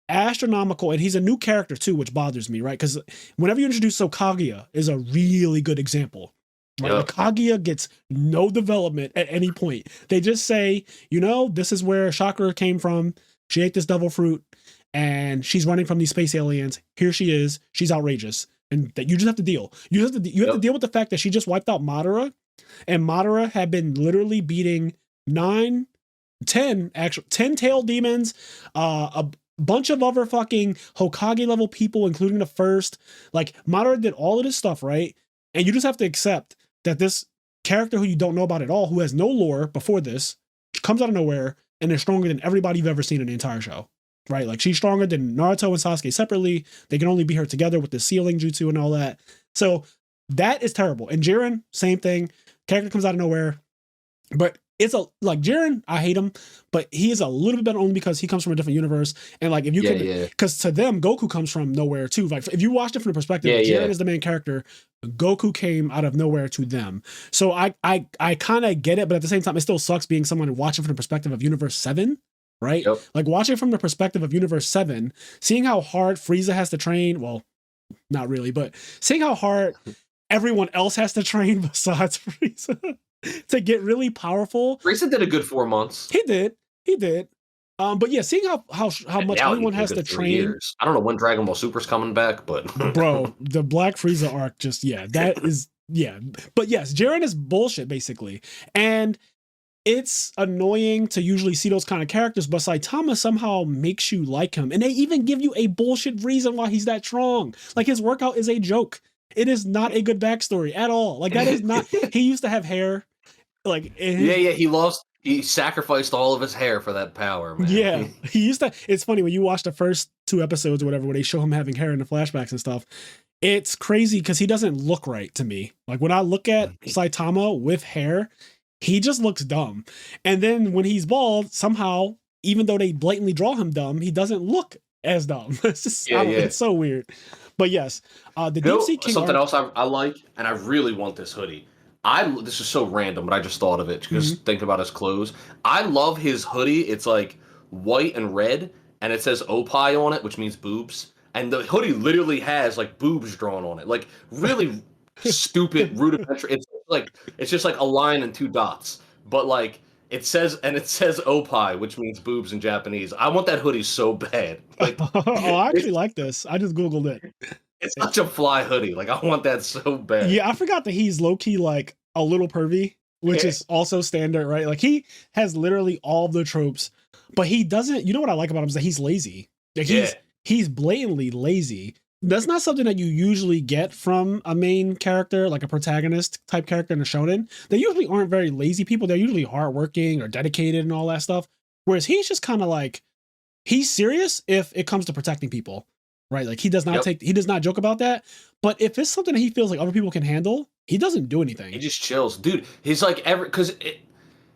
astronomical, and he's a new character too, which bothers me, right? Because whenever you introduce Kaguya is a really good example. Right? Yep. Kaguya gets no development at any point. They just say, this is where Chakra came from. She ate this devil fruit, and she's running from these space aliens. Here she is. She's outrageous, and that you just have to deal. You have to deal with the fact that she just wiped out Madara, and Madara had been literally beating 10 tail demons, a bunch of other fucking Hokage level people, including the first. Like Madara did all of this stuff, right? And you just have to accept that this character who you don't know about at all, who has no lore before this, comes out of nowhere and is stronger than everybody you've ever seen in the entire show, right? Like she's stronger than Naruto and Sasuke separately. They can only be her together with the sealing jutsu and all that. So that is terrible. And Jiren, same thing. Character comes out of nowhere, but it's like Jiren, I hate him, but he is a little bit better only because he comes from a different universe. And like, if you because to them, Goku comes from nowhere too. Like if you watch it from the perspective, Jiren is the main character. Goku came out of nowhere to them. So I kind of get it, but at the same time, it still sucks being someone watching from the perspective of Universe 7, right? Yep. Like watching from the perspective of Universe 7, seeing how hard Frieza has to train. Well, not really, but seeing how hard everyone else has to train besides Frieza to get really powerful. Frieza did a good 4 months. He did. But yeah, seeing how much everyone has to train. Years. I don't know when Dragon Ball Super's coming back, but bro, the Black Frieza arc that is But yes, Jiren is bullshit basically, and it's annoying to usually see those kind of characters, but Saitama somehow makes you like him, and they even give you a bullshit reason why he's that strong. Like his workout is a joke. It is not a good backstory at all. Like that is not. He used to have hair. Like He sacrificed all of his hair for that power, man. Yeah, he used to. It's funny when you watch the first 2 episodes or whatever, where they show him having hair in the flashbacks and stuff. It's crazy because he doesn't look right to me. Like when I look at Saitama with hair, he just looks dumb. And then when he's bald, somehow, even though they blatantly draw him dumb, he doesn't look as dumb. It's just, it's so weird. But yes, the Deep Sea King something else I like, and I really want this hoodie. This is so random, but I just thought of it because thinking about his clothes. I love his hoodie. It's like white and red, and it says Opie on it, which means boobs. And the hoodie literally has like boobs drawn on it, like really stupid, rudimentary. It's just like a line and 2 dots, but like it says Opie, which means boobs in Japanese. I want that hoodie so bad. Like, I actually like this. I just Googled it. It's such a fly hoodie. Like I want that so bad. Yeah, I forgot that he's low key like a little pervy, which is also standard, right? Like he has literally all the tropes, but he doesn't. You know what I like about him is that he's lazy. Like he's blatantly lazy. That's not something that you usually get from a main character, like a protagonist type character in a shonen. They usually aren't very lazy people. They're usually hardworking or dedicated and all that stuff. Whereas he's just kind of like, he's serious if it comes to protecting people, right? Like he does not joke about that. But if it's something that he feels like other people can handle, he doesn't do anything. He just chills, dude. He's like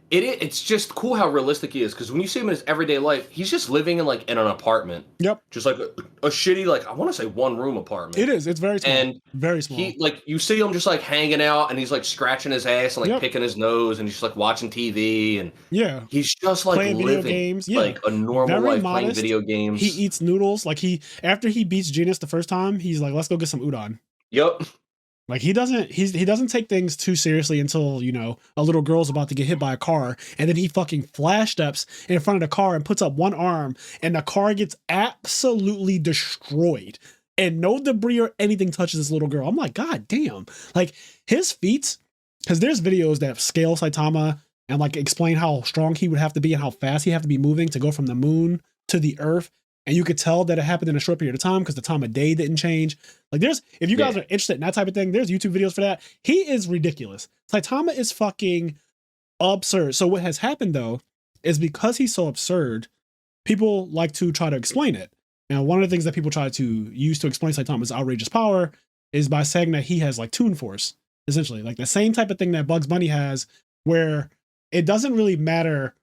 it's just cool how realistic he is, because when you see him in his everyday life, he's just living in an apartment. Yep. Just like a shitty, like I want to say 1-room apartment. It is. It's very small. And very small. He you see him just like hanging out, and he's like scratching his ass and like picking his nose, and he's just like watching TV, and he's just like playing living video games. Like a normal very life, modest. Playing video games. He eats noodles. Like after he beats Genius the first time, he's like, let's go get some udon. Yep. Like he doesn't take things too seriously until, a little girl's about to get hit by a car, and then he fucking flash steps in front of the car and puts up one arm, and the car gets absolutely destroyed, and no debris or anything touches this little girl. I'm like, God damn. Like his feats, because there's videos that scale Saitama and like explain how strong he would have to be and how fast he have to be moving to go from the moon to the earth. And you could tell that it happened in a short period of time because the time of day didn't change. Like if you guys are interested in that type of thing, there's YouTube videos for that. He is ridiculous. Saitama is fucking absurd. So what has happened though, is because he's so absurd, people like to try to explain it. Now, one of the things that people try to use to explain Saitama's outrageous power is by saying that he has like Toon Force, essentially. Like the same type of thing that Bugs Bunny has, where it doesn't really matter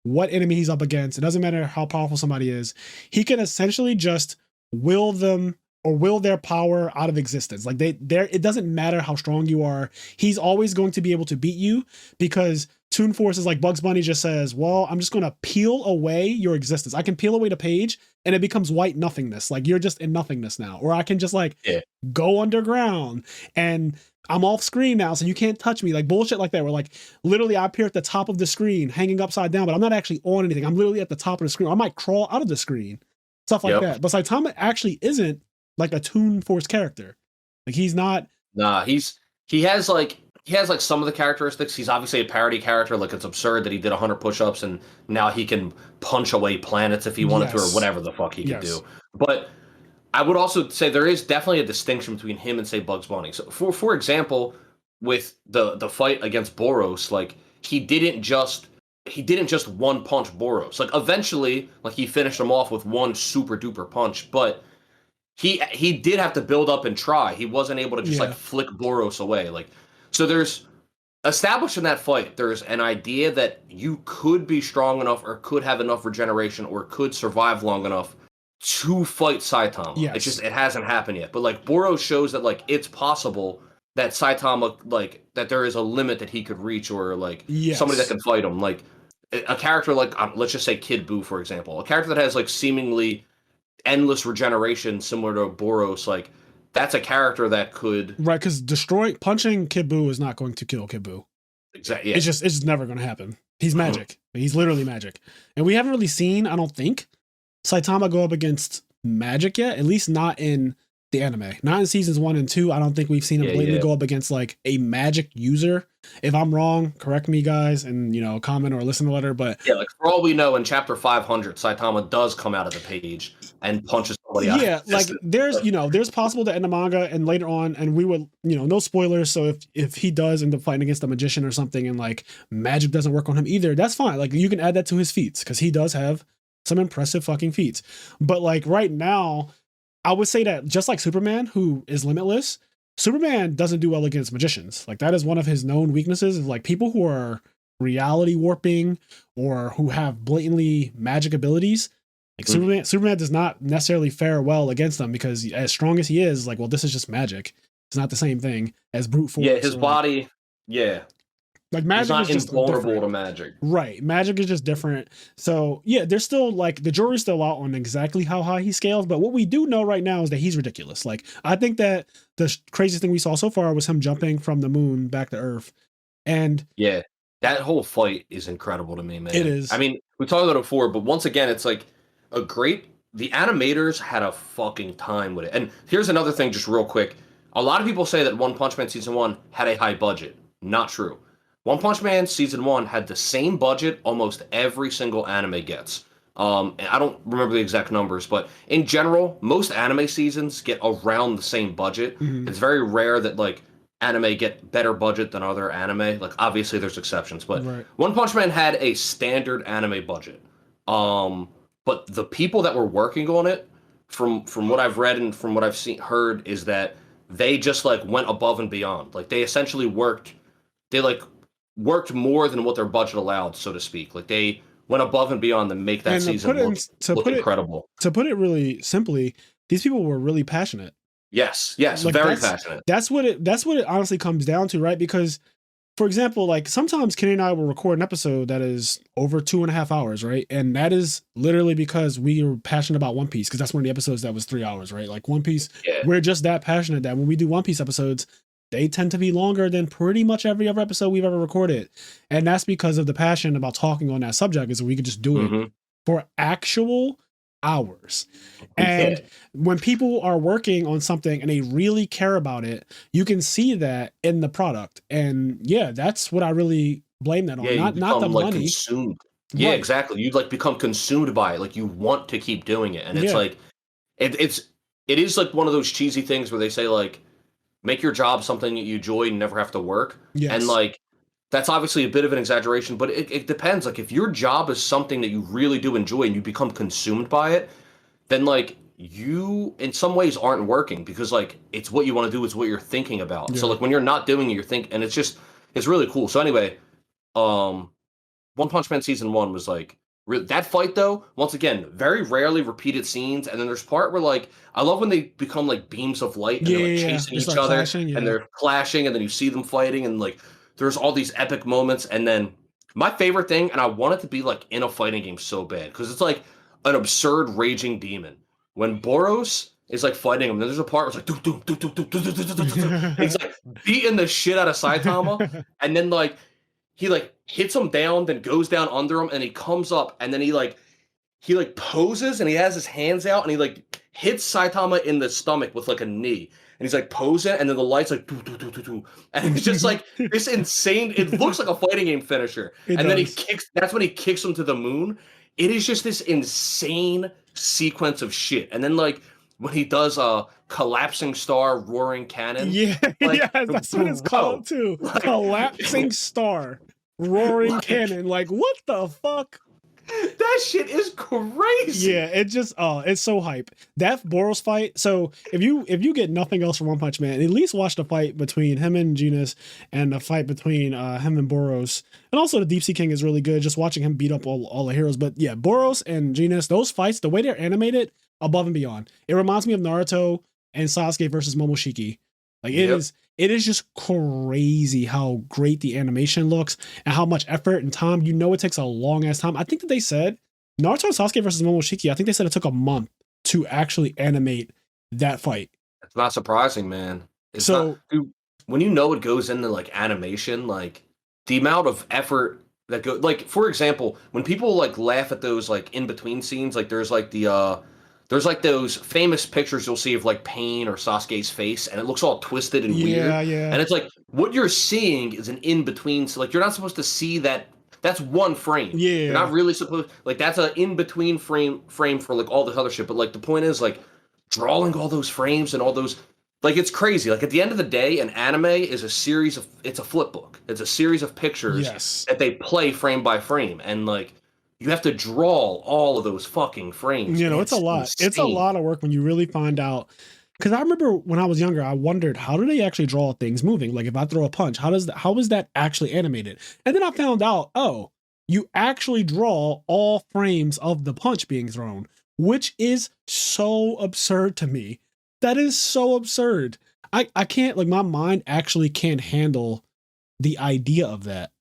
what enemy he's up against. It doesn't matter how powerful somebody is. He can essentially just will them or will their power out of existence. Like it doesn't matter how strong you are. He's always going to be able to beat you because Toon Force is like Bugs Bunny just says, well, I'm just going to peel away your existence. I can peel away the page and it becomes white nothingness. Like you're just in nothingness now. Or I can just go underground and I'm off screen now, so you can't touch me. Like bullshit like that, where like literally I appear at the top of the screen hanging upside down, but I'm not actually on anything. I'm literally at the top of the screen. I might crawl out of the screen. Stuff like that. But Saitama actually isn't like a Toon Force character. Like he's not. Nah, he has some of the characteristics. He's obviously a parody character. Like it's absurd that he did 100 push-ups and now he can punch away planets if he wanted to, or whatever the fuck he could do. But I would also say there is definitely a distinction between him and say Bugs Bunny. So for example, with the fight against Boros, like he didn't just one punch Boros. Like eventually, like he finished him off with one super duper punch, but he did have to build up and try. He wasn't able to just like flick Boros away. Like so there's established in that fight, there's an idea that you could be strong enough or could have enough regeneration or could survive long enough to fight Saitama. Yes. It's just it hasn't happened yet. But like Boros shows that like it's possible that Saitama like that there is a limit that he could reach, or like somebody that can fight him. Like a character like let's just say Kid Buu, for example, a character that has like seemingly endless regeneration similar to Boros. Like that's a character that could right, because punching Kid Buu is not going to kill Kid Buu. Exactly. Yeah. It's just never going to happen. He's magic. He's literally magic. And we haven't really seen, I don't think, Saitama go up against magic yet. At least not in the anime. Not in seasons 1 and 2. I don't think we've seen him blatantly go up against like a magic user. If I'm wrong, correct me, guys, and comment or listen to letter. But yeah, like for all we know, in chapter 500, Saitama does come out of the page and punches somebody out. Yeah, like there's possible to end the manga and later on, and we would no spoilers. So if he does end up fighting against a magician or something, and like magic doesn't work on him either, that's fine. Like you can add that to his feats because he does have some impressive fucking feats. But like right now, I would say that just like Superman, who is limitless, Superman doesn't do well against magicians. Like that is one of his known weaknesses, is like people who are reality warping or who have blatantly magic abilities. Like Superman does not necessarily fare well against them because as strong as he is, like, well, this is just magic. It's not the same thing as brute force. Yeah, his body. Yeah. Like magic is not invulnerable to magic. Right. Magic is just different. So yeah, there's still like the jury's still out on exactly how high he scales. But what we do know right now is that he's ridiculous. Like I think that the craziest thing we saw so far was him jumping from the moon back to Earth. And yeah, that whole fight is incredible to me, man. It is. I mean, we talked about it before, but once again, it's like the animators had a fucking time with it. And here's another thing, just real quick. A lot of people say that One Punch Man Season 1 had a high budget. Not true. One Punch Man Season 1 had the same budget almost every single anime gets. And I don't remember the exact numbers, but in general, most anime seasons get around the same budget. Mm-hmm. It's very rare that like anime get better budget than other anime. Like obviously there's exceptions, but right. One Punch Man had a standard anime budget. But the people that were working on it, from what I've read and from what I've heard, is that they just like went above and beyond. Like they essentially worked more than what their budget allowed, so to speak. Like they went above and beyond to make that season look incredible. To put it really simply, these people were really passionate. Yes, like very passionate. That's what it honestly comes down to, right? Because, for example, like sometimes Kenny and I will record an episode that is over 2.5 hours, right? And that is literally because we are passionate about One Piece, because that's one of the episodes that was 3 hours, right? Like One Piece, we're just that passionate that when we do One Piece episodes, they tend to be longer than pretty much every other episode we've ever recorded. And that's because of the passion about talking on that subject, is that we could just do it for actual hours. And when people are working on something and they really care about it, you can see that in the product. And yeah, that's what I really blame that on. Not the money. Consumed. Yeah, right. Exactly. You like become consumed by it. Like you want to keep doing it. And it's like, it is like one of those cheesy things where they say like, make your job something that you enjoy and never have to work. Yes. And like, that's obviously a bit of an exaggeration, but it depends. Like if your job is something that you really do enjoy and you become consumed by it, then like you in some ways aren't working, because like it's what you want to do, it's what you're thinking about. So like when you're not doing it, you're thinking, and it's really cool. So anyway, One Punch Man Season 1 was like, that fight though, once again, very rarely repeated scenes. And then there's part where like, I love when they become like beams of light and they're like chasing each other and they're clashing, and then you see them fighting, and like there's all these epic moments. And then my favorite thing, and I want it to be like in a fighting game so bad, because it's like an absurd raging demon. When Boros is like fighting him, then there's a part where it's like doo, doo, doo, doo, doo, doo, doo, doo, doo. He's like beating the shit out of Saitama, and then like he like hits him down, then goes down under him, and he comes up, and then he poses, and he has his hands out, and he like hits Saitama in the stomach with like a knee, and he's like posing, and then the lights like doo, doo, doo, doo, doo. And it's just like this insane. It looks like a fighting game finisher, and then he kicks. That's when he kicks him to the moon. It is just this insane sequence of shit, and then like when he does a collapsing star, roaring cannon. Like, that's what it's called too. Like, collapsing star. Roaring cannon, like what the fuck? That shit is crazy. Yeah, it just it's so hype. That Boros fight. So if you get nothing else from One Punch Man, at least watch the fight between him and Genis, and the fight between him and Boros. And also the Deep Sea King is really good, just watching him beat up all the heroes. But yeah, Boros and Genis, those fights, the way they're animated, above and beyond. It reminds me of Naruto and Sasuke versus Momoshiki. Like it is just crazy how great the animation looks and how much effort and time. It takes a long ass time. I think that they said Naruto and Sasuke versus Momoshiki, I think they said it took a month to actually animate that fight. not surprising, man. It's So not, dude, when you know it goes into like animation, like the amount of effort that go, like for example, when people like laugh at those like in between scenes, like there's like those famous pictures you'll see of like Pain or Sasuke's face, and it looks all twisted and weird. yeah. And it's like what you're seeing is an in between. So like you're not supposed to see that. That's one frame. Yeah. You're not really supposed, like that's an in between frame for like all this other shit. But like the point is like drawing all those frames and all those, like it's crazy. Like at the end of the day, an anime is a series of, it's a flip book. It's a series of pictures that they play frame by frame, and like you have to draw all of those fucking frames. You know, it's a lot. Insane. It's a lot of work when you really find out. Because I remember when I was younger, I wondered, how do they actually draw things moving? Like if I throw a punch, how is that actually animated? And then I found out, oh, you actually draw all frames of the punch being thrown, which is so absurd to me. That is so absurd. I can't, like, my mind actually can't handle the idea of that.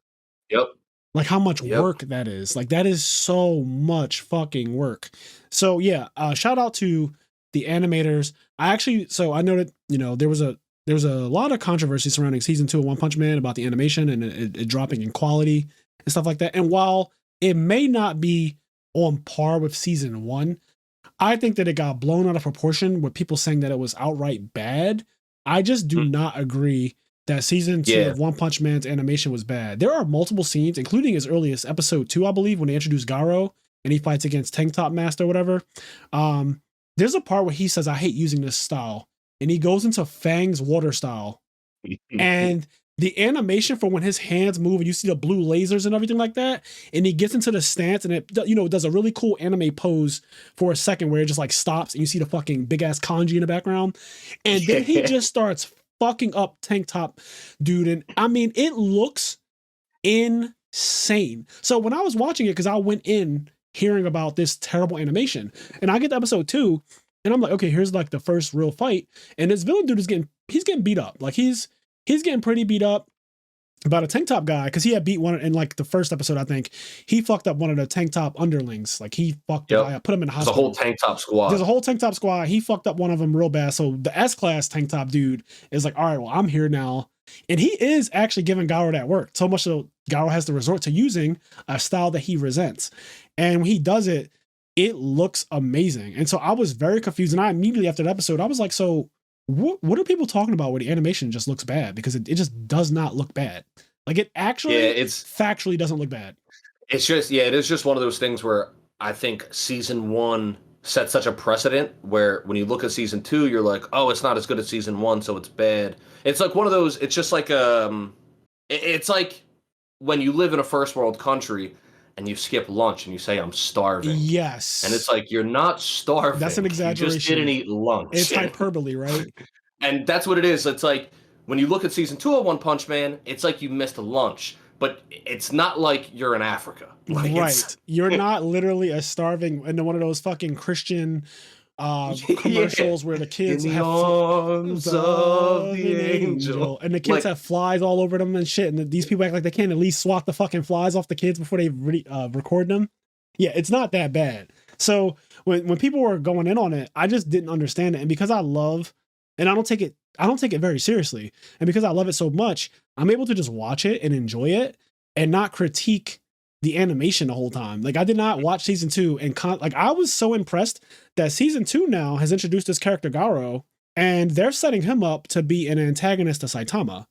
Yep. Like how much work that is. Like that is so much fucking work. So yeah, shout out to the animators. I know that, you know, there was a lot of controversy surrounding season 2 of One Punch Man about the animation and it dropping in quality and stuff like that. And while it may not be on par with season 1, I think that it got blown out of proportion with people saying that it was outright bad. I just do not agree that season 2 of One Punch Man's animation was bad. There are multiple scenes, including as early as episode 2, I believe, when they introduced Garo and he fights against Tank Top Master or whatever. There's a part where he says, I hate using this style. And he goes into Fang's water style. And the animation for when his hands move and you see the blue lasers and everything like that, and he gets into the stance and it, you know, does a really cool anime pose for a second where it just like stops and you see the fucking big ass kanji in the background. And then he just starts fucking up Tank Top dude. And I mean, it looks insane. So when I was watching it, because I went in hearing about this terrible animation, and I get to episode 2 and I'm like, okay, here's like the first real fight, and this villain dude is getting beat up. Like he's getting pretty beat up about a Tank Top guy, because he had beat one in like the first episode. I think he fucked up one of the Tank Top underlings. Like he fucked the guy up, put him in the hospital. There's a whole Tank Top squad. There's a whole Tank Top squad. He fucked up one of them real bad. So the S-class Tank Top dude is like, all right, well, I'm here now. And he is actually giving Garo that work. So much so Garo has to resort to using a style that he resents. And when he does it, it looks amazing. And so I was very confused. And I immediately after the episode, I was like, so what are people talking about where the animation just looks bad? Because it just does not look bad. Like it actually factually doesn't look bad. It's just, it is just one of those things where I think season 1 set such a precedent where when you look at season 2, you're like, oh, it's not as good as season 1, so it's bad. It's like one of those, it's just like, it's like when you live in a first world country and you skip lunch and you say, I'm starving. Yes. And it's like, you're not starving. That's an exaggeration. You just didn't eat lunch. It's hyperbole, right? And that's what it is. It's like, when you look at season 2 of One Punch Man, it's like you missed a lunch, but it's not like you're in Africa. Like right. You're not literally a starving into one of those fucking Christian commercials where the kids in the have arms of the angel. And the kids have flies all over them and shit. And these people act like they can't at least swat the fucking flies off the kids before they record them. Yeah, it's not that bad. So when people were going in on it, I just didn't understand it. And because I love, and I don't take it very seriously. And because I love it so much, I'm able to just watch it and enjoy it and not critique the animation the whole time. Like I did not watch season 2 and like I was so impressed that season 2 now has introduced this character Garo, and they're setting him up to be an antagonist to Saitama.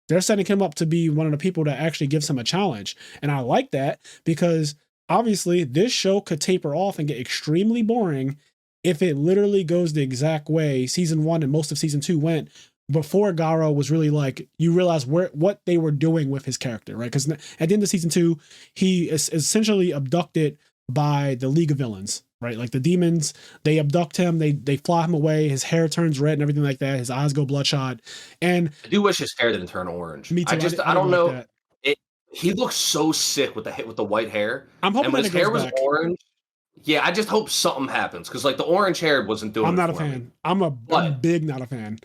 They're setting him up to be one of the people that actually gives him a challenge. And I like that because obviously this show could taper off and get extremely boring if it literally goes the exact way season 1 and most of season 2 went before Garo was really like, you realize what they were doing with his character, right? Because at the end of season 2, he is essentially abducted by the League of Villains, right? Like the demons, they abduct him, they fly him away, his hair turns red and everything like that, his eyes go bloodshot. And I do wish his hair didn't turn orange. Me too. I don't know. He looks so sick with the white hair. I'm hoping when his hair was back. orange. Yeah, I just hope something happens because like the orange hair wasn't doing. I'm not a fan. I'm big not a fan.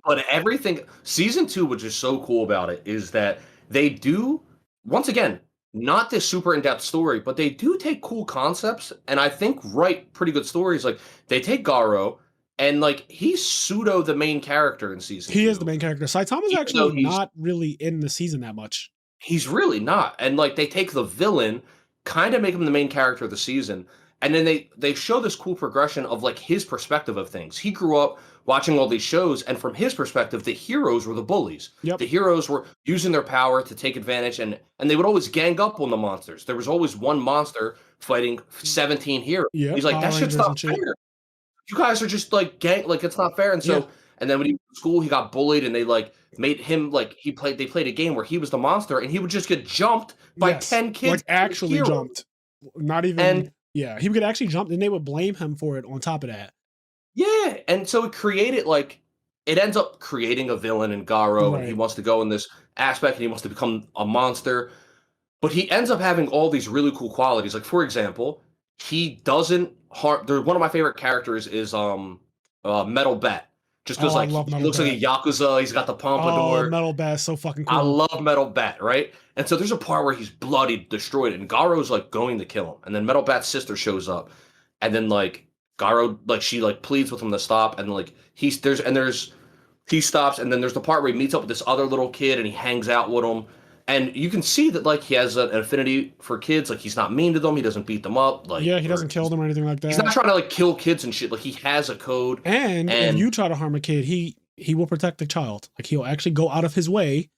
But everything season 2, which is so cool about it, is that they do, once again, not this super in-depth story, but they do take cool concepts and I think write pretty good stories. Like they take Garo And like he's pseudo the main character in season 2. He is the main character. Saitama's actually not really in the season that much. He's really not. And like they take the villain, kind of make him the main character of the season, and then they show this cool progression of like his perspective of things. He grew up watching all these shows, and from his perspective, the heroes were the bullies. Yep. The heroes were using their power to take advantage, and they would always gang up on the monsters. There was always one monster fighting 17 heroes. Yep, He's like, that shit's not fair. You guys are just like like it's not fair. And so and then when he was in school, he got bullied, and they like made him like they played a game where he was the monster, and he would just get jumped by 10 kids. Like actually jumped. Not even he would get actually jumped, and they would blame him for it on top of that. Yeah, and so it ends up creating a villain in Garo, and he wants to go in this aspect, and he wants to become a monster. But he ends up having all these really cool qualities. Like, for example, he doesn't harm. One of my favorite characters is Metal Bat. Just because he looks like a Yakuza, he's got the pompadour. Oh, Metal Bat, so fucking cool. I love Metal Bat, right? And so there's a part where he's bloody, destroyed, and Garo's like going to kill him. And then Metal Bat's sister shows up, and then like Garo, like she like pleads with him to stop, and like he stops, and then there's the part where he meets up with this other little kid, and he hangs out with him. And you can see that like he has an affinity for kids. Like he's not mean to them. He doesn't beat them up. Like he doesn't kill them or anything like that. He's not trying to like kill kids and shit. Like he has a code. And if you try to harm a kid, he will protect the child. Like he'll actually go out of his way,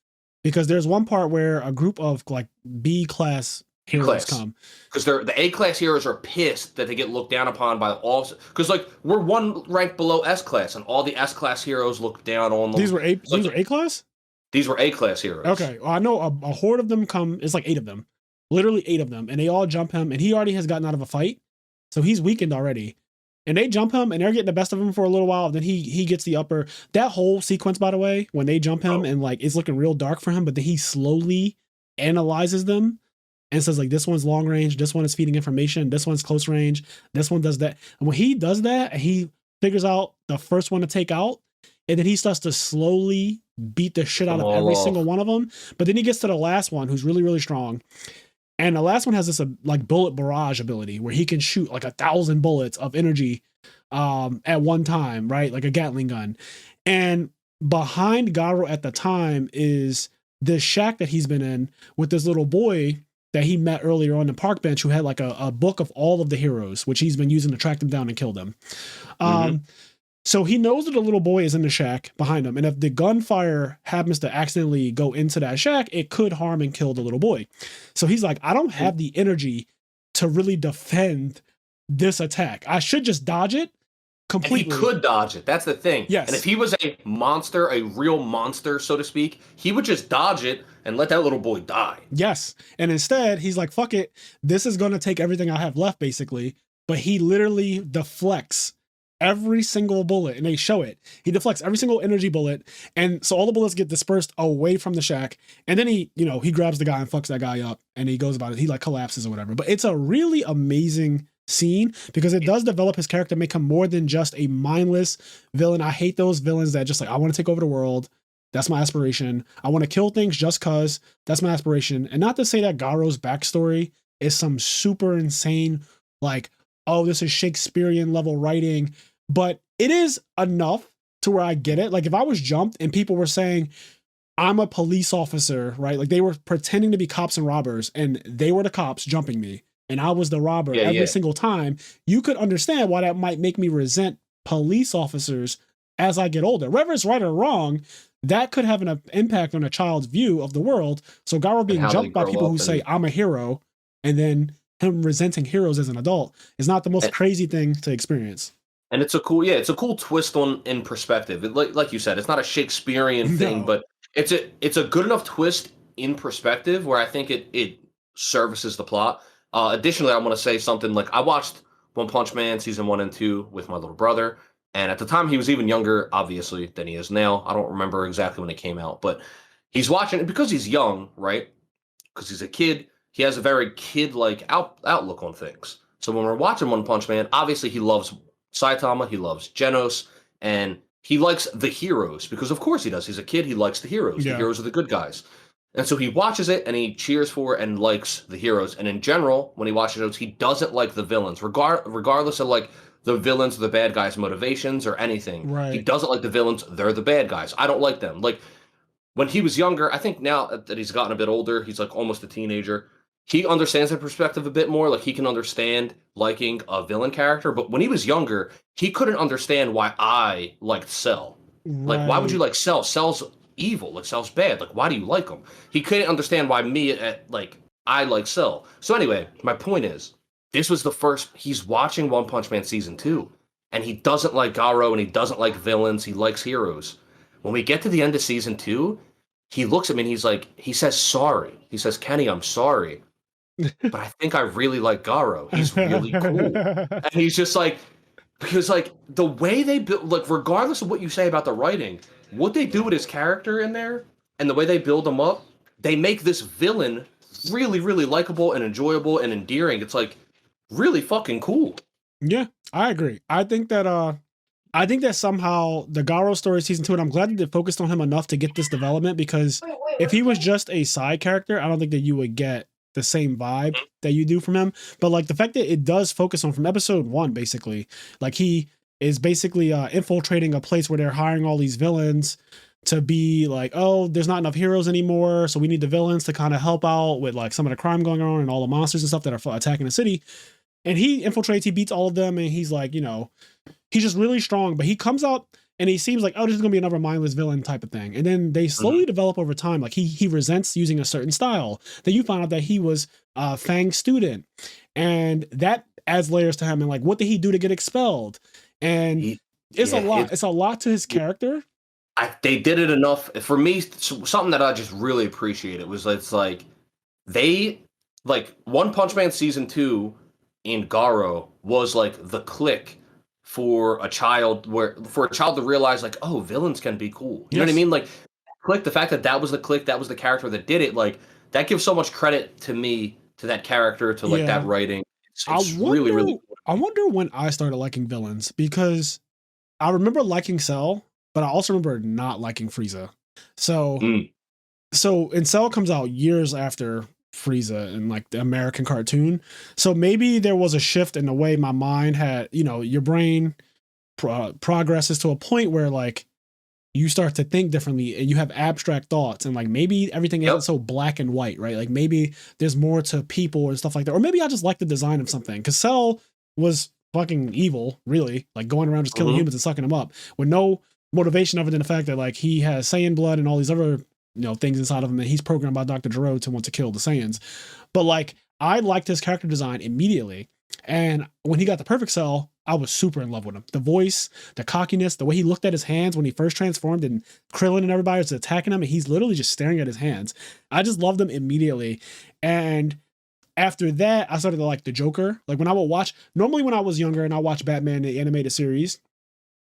because there's one part where a group of like B class heroes come. Because the A class heroes are pissed that they get looked down upon by all. Because like we're one rank below S class, and all the S class heroes look down on them. These were A class. These were A-class heroes. Okay, well, I know a horde of them come. It's like 8 of them, literally 8 of them, and they all jump him, and he already has gotten out of a fight, so he's weakened already. And they jump him, and they're getting the best of him for a little while. Then he gets the upper. That whole sequence, by the way, when they jump him and like it's looking real dark for him, but then he slowly analyzes them and says like, this one's long range, this one is feeding information, this one's close range, this one does that. And when he does that, and he figures out the first one to take out, and then he starts to slowly beat the shit out of every single one of them. But then he gets to the last one, who's really, really strong. And the last one has this like bullet barrage ability where he can shoot like 1,000 bullets of energy at one time, right? Like a Gatling gun. And behind Garo at the time is this shack that he's been in with this little boy that he met earlier on the park bench, who had like a book of all of the heroes, which he's been using to track them down and kill them. So he knows that the little boy is in the shack behind him. And if the gunfire happens to accidentally go into that shack, it could harm and kill the little boy. So he's like, I don't have the energy to really defend this attack. I should just dodge it completely. And he could dodge it. That's the thing. Yes. And if he was a monster, a real monster, so to speak, he would just dodge it and let that little boy die. Yes. And instead, he's like, fuck it. This is going to take everything I have left, basically. But he literally deflects every single bullet, and they show it. He deflects every single energy bullet, and so all the bullets get dispersed away from the shack. And then he grabs the guy and fucks that guy up, and he goes about it. He like collapses or whatever. But it's a really amazing scene because it does develop his character, make him more than just a mindless villain. I hate those villains that just like, I want to take over the world. That's my aspiration. I want to kill things just cause. That's my aspiration. And not to say that Garo's backstory is some super insane, like, oh, this is Shakespearean level writing, but it is enough to where I get it. Like if I was jumped and people were saying, I'm a police officer, right? Like they were pretending to be cops and robbers, and they were the cops jumping me, and I was the robber every single time. You could understand why that might make me resent police officers as I get older. Whether it's right or wrong, that could have an impact on a child's view of the world. So Garo being jumped by people who say, I'm a hero, and then him resenting heroes as an adult is not the most crazy thing to experience. And it's a cool twist in perspective. Like you said, it's not a Shakespearean thing, but it's a good enough twist in perspective where I think it services the plot. Additionally, I want to say something like I watched One Punch Man season 1 and 2 with my little brother, and at the time he was even younger, obviously, than he is now. I don't remember exactly when it came out, but he's watching it because he's young, right? Because he's a kid. He has a very kid-like outlook on things. So when we're watching One Punch Man, obviously he loves Saitama, he loves Genos, and he likes the heroes because of course he does. He's a kid, he likes the heroes. Yeah. The heroes are the good guys. And so he watches it and he cheers for and likes the heroes. And in general, when he watches those, he doesn't like the villains, regardless of like the villains or the bad guys' motivations or anything. Right. He doesn't like the villains. They're the bad guys. I don't like them. Like, when he was younger, I think now that he's gotten a bit older, he's like almost a teenager, he understands the perspective a bit more. Like, he can understand liking a villain character. But when he was younger, he couldn't understand why I liked Cell. Right. Like, why would you like Cell? Cell's evil. Like, Cell's bad. Like, why do you like him? He couldn't understand why I like Cell. So anyway, my point is, this was the first, he's watching One Punch Man Season 2, and he doesn't like Garo, and he doesn't like villains, he likes heroes. When we get to the end of Season 2, he looks at me and he's like, he says sorry. He says, Kenny, I'm sorry, but I think I really like Garo. He's really cool. And he's just like, because like the way they build, like regardless of what you say about the writing, what they do with his character in there and the way they build him up, they make this villain really, really likable and enjoyable and endearing. It's like really fucking cool. Yeah, I agree. I think that somehow the Garo story season 2, and I'm glad that they focused on him enough to get this development, because if he was just a side character, I don't think that you would get the same vibe that you do from him. But like the fact that it does focus on from episode 1, basically, like he is basically infiltrating a place where they're hiring all these villains to be like, oh, there's not enough heroes anymore, so we need the villains to kind of help out with like some of the crime going on and all the monsters and stuff that are attacking the city. And he infiltrates, he beats all of them, and he's like, you know, he's just really strong. But he comes out and he seems like, oh, this is gonna be another mindless villain type of thing. And then they slowly develop over time. Like he resents using a certain style. Then you find out that he was Fang's student, and that adds layers to him. And like, what did he do to get expelled? And it's a lot. It's a lot to his character. They did it enough for me. Something that I just really appreciated was it's like they like One Punch Man Season 2 in Garo was like the click for a child to realize like, oh, villains can be cool. You know what I mean? Like, click, the fact that that was the click, that was the character that did it, like that gives so much credit to me, to that character, to like that writing. It's really, really cool. I wonder when I started liking villains, because I remember liking Cell, but I also remember not liking Frieza. So and Cell comes out years after Frieza and like the American cartoon. So maybe there was a shift in the way my mind had, you know, your brain progresses to a point where like you start to think differently and you have abstract thoughts, and like maybe everything isn't so black and white, right? Like maybe there's more to people and stuff like that. Or maybe I just like the design of something, because Cell was fucking evil, really, like going around just killing humans and sucking them up with no motivation other than the fact that like he has Saiyan blood and all these other, you know, things inside of him, and he's programmed by Dr. Gero to want to kill the Saiyans. But like, I liked his character design immediately. And when he got the perfect Cell, I was super in love with him. The voice, the cockiness, the way he looked at his hands when he first transformed, and Krillin and everybody was attacking him and he's literally just staring at his hands. I just loved him immediately. And after that, I started to like the Joker. Like when I would watch, normally when I was younger and I watched Batman, the animated series,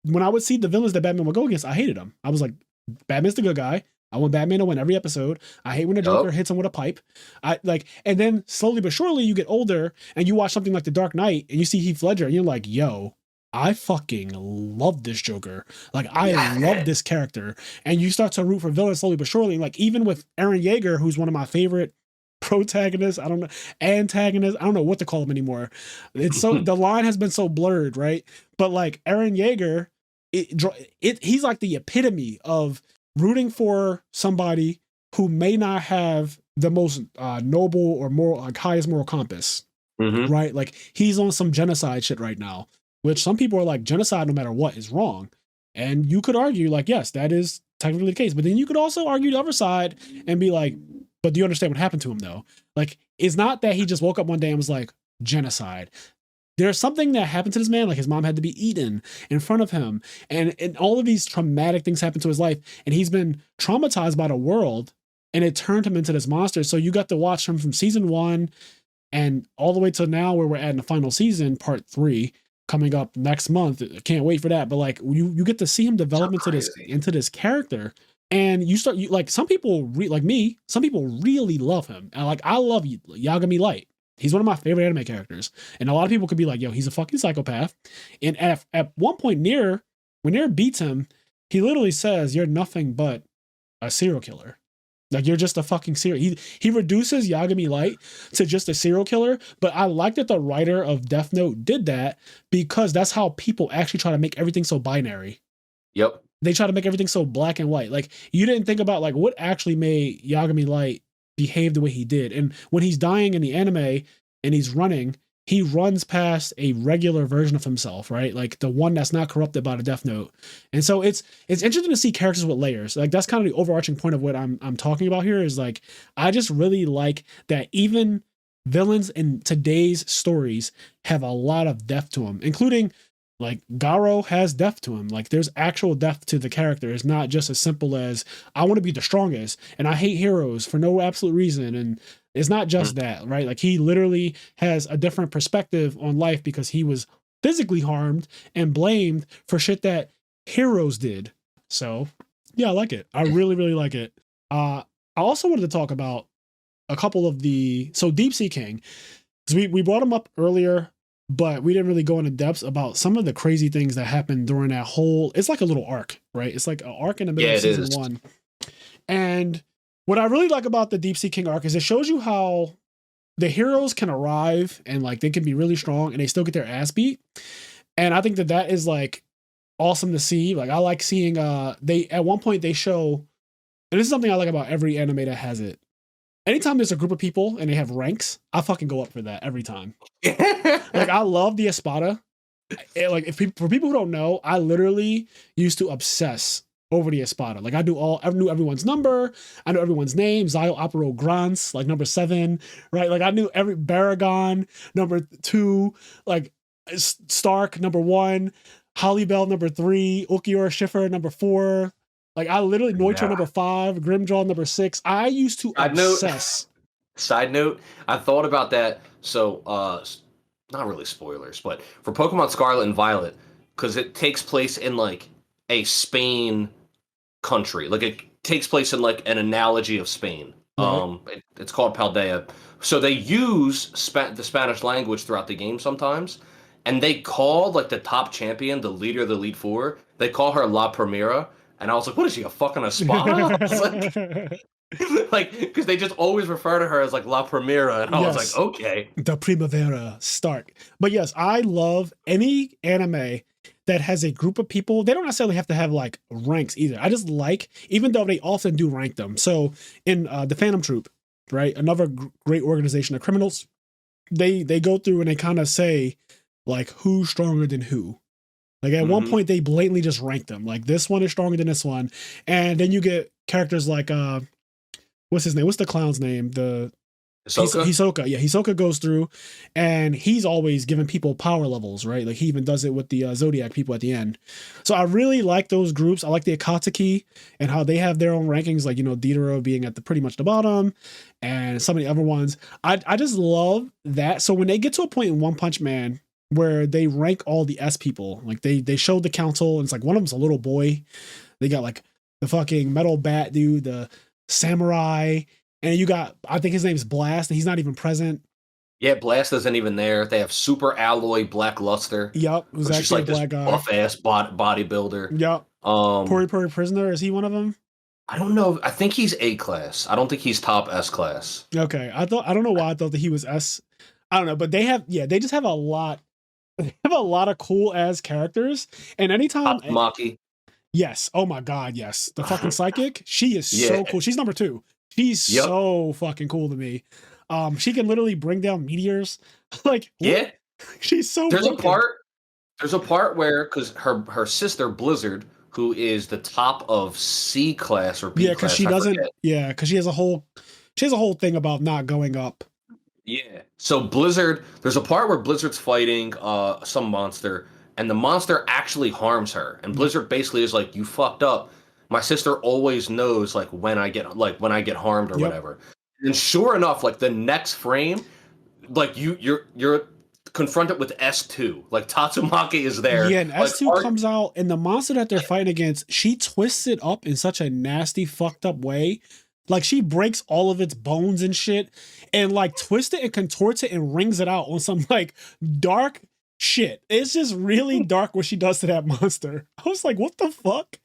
when I would see the villains that Batman would go against, I hated them. I was like, Batman's the good guy. I want Batman to win every episode. I hate when the Joker hits him with a pipe. And then slowly but surely you get older and you watch something like The Dark Knight and you see Heath Ledger and you're like, yo, I fucking love this Joker. Like, I love this character. And you start to root for villains slowly but surely. Like, even with Eren Yeager, who's one of my favorite protagonists, antagonists, I don't know what to call him anymore. It's so, the line has been so blurred, right? But like Eren Yeager, he's like the epitome of rooting for somebody who may not have the most noble or moral, like highest moral compass, right? Like he's on some genocide shit right now, which some people are like, genocide no matter what is wrong. And you could argue like, yes, that is technically the case. But then you could also argue the other side and be like, but do you understand what happened to him though? Like, it's not that he just woke up one day and was like, genocide. There's something that happened to this man, like his mom had to be eaten in front of him. And all of these traumatic things happened to his life. And he's been traumatized by the world, and it turned him into this monster. So you got to watch him from season 1 and all the way to now where we're at in the final season, part 3, coming up next month. I can't wait for that. But like you get to see him develop into this character. And like some people like me, some people really love him. And like, I love Yagami Light. He's one of my favorite anime characters. And a lot of people could be like, yo, he's a fucking psychopath. And at one point when Nier beats him, he literally says, you're nothing but a serial killer. Like, you're just a fucking serial. He reduces Yagami Light to just a serial killer, but I like that the writer of Death Note did that because that's how people actually try to make everything so binary. Yep. They try to make everything so black and white. Like, you didn't think about like what actually made Yagami Light behave the way he did. And when he's dying in the anime and he's running, he runs past a regular version of himself, right? Like the one that's not corrupted by the Death Note. And so it's interesting to see characters with layers. Like, that's kind of the overarching point of what I'm talking about here is like, I just really like that even villains in today's stories have a lot of depth to them, including like Garo has depth to him. Like, there's actual depth to the character. It's not just as simple as I want to be the strongest and I hate heroes for no absolute reason. And it's not just that, right? Like, he literally has a different perspective on life because he was physically harmed and blamed for shit that heroes did. So yeah, I like it. I really, really like it. I also wanted to talk about a couple of Deep Sea King. We brought him up earlier, but we didn't really go into depths about some of the crazy things that happened during that whole, it's like a little arc, right? It's like an arc in the middle of season 1. And what I really like about the Deep Sea King arc is it shows you how the heroes can arrive and like they can be really strong and they still get their ass beat. And I think that is like awesome to see. Like, I like seeing they at one point they show, and this is something I like about every anime that has it. Anytime there's a group of people and they have ranks, I fucking go up for that every time. Like, I love the Espada. Like, for people who don't know, I literally used to obsess over the Espada. Like, I knew everyone's number. I knew everyone's name. Zio Apero Grants, like number 7, right? Like, I knew every Baragon, number 2, like Stark, number 1, Holly Bell, number 3, Ukiura Schiffer, number 4. Like, I literally, Neutro, number 5, Grimjaw, number 6. I used to obsess. Side note, I thought about that. So, not really spoilers, but for Pokemon Scarlet and Violet, because it takes place in like a Spain country. Like, it takes place in like an analogy of Spain. Right. It's called Paldea. So they use the Spanish language throughout the game sometimes. And they call like the top champion, the leader of the Elite Four, they call her La Primera. And I was like, what is she, a fucking Espada? I was like, because they just always refer to her as like La Primera. And I was like, okay. The Primavera Stark. But yes, I love any anime that has a group of people. They don't necessarily have to have like ranks either. I just like, even though they often do rank them. So in the Phantom Troop, right? Another great organization of criminals, they go through and they kind of say like who's stronger than who. Like, at one point they blatantly just rank them. Like, this one is stronger than this one. And then you get characters like what's his name? What's the clown's name? The Hisoka. Yeah, Hisoka goes through and he's always giving people power levels, right? Like, he even does it with the Zodiac people at the end. So I really like those groups. I like the Akatsuki and how they have their own rankings, like, you know, Diderot being at pretty much the bottom and some of the other ones. I just love that. So when they get to a point in One Punch Man where they rank all the S people, like they showed the council and it's like one of them's a little boy. They got like the fucking metal bat dude, the samurai, and you got, I think his name's Blast, and he's not even present. Yeah, Blast isn't even there. They have Super Alloy Black Luster. Yep, it was actually like a black guy. Buff ass bodybuilder. Yep. Pori Pori Prisoner, is he one of them? I don't know. I think he's A class. I don't think he's top S class. Okay, I don't know why I thought that he was S. I don't know, but they just have a lot. They have a lot of cool ass characters, and anytime Maki. Yes. Oh my god, yes. The fucking psychic. She is so cool. She's number 2. She's so fucking cool to me. She can literally bring down meteors. Like, yeah, she's so. There's a part where, because her sister Blizzard, who is the top of C class or B class, because she doesn't. Yeah, because she has a whole thing about not going up. Yeah. So Blizzard, there's a part where Blizzard's fighting some monster, and the monster actually harms her. And Blizzard basically is like, "You fucked up. My sister always knows like when I get harmed or whatever." And sure enough, like the next frame, like you're confronted with S2. Like Tatsumaki is there. Yeah, and S2 comes out, and the monster that they're fighting against, she twists it up in such a nasty, fucked up way. Like, she breaks all of its bones and shit and like twists it and contorts it and wrings it out on some like dark shit. It's just really dark what she does to that monster. I was like, what the fuck?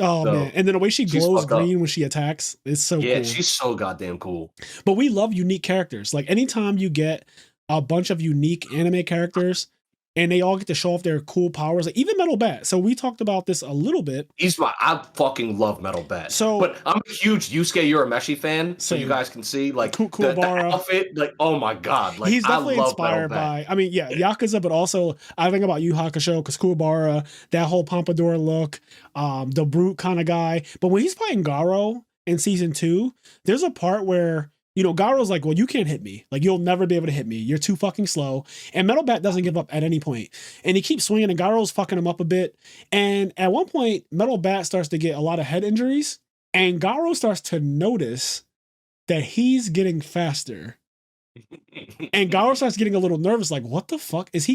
Oh, man. And then the way she glows green when she attacks is so cool. Yeah, she's so goddamn cool. But we love unique characters. Like, anytime you get a bunch of unique anime characters and they all get to show off their cool powers, like even Metal Bat. So we talked about this a little bit. I fucking love Metal Bat. But I'm a huge Yusuke Urameshi fan, so you guys can see like the outfit. Like, oh my god, like he's definitely inspired by. I mean, yeah, Yakuza, but also I think about Yu Hakusho because Kuwabara, that whole pompadour look, the brute kind of guy. But when he's fighting Garo in season 2, there's a part where, you know, Garo's like, well, you can't hit me. Like, you'll never be able to hit me. You're too fucking slow. And Metal Bat doesn't give up at any point. And he keeps swinging, and Garo's fucking him up a bit. And at one point, Metal Bat starts to get a lot of head injuries. And Garo starts to notice that he's getting faster. And Garo starts getting a little nervous, like, what the fuck? He's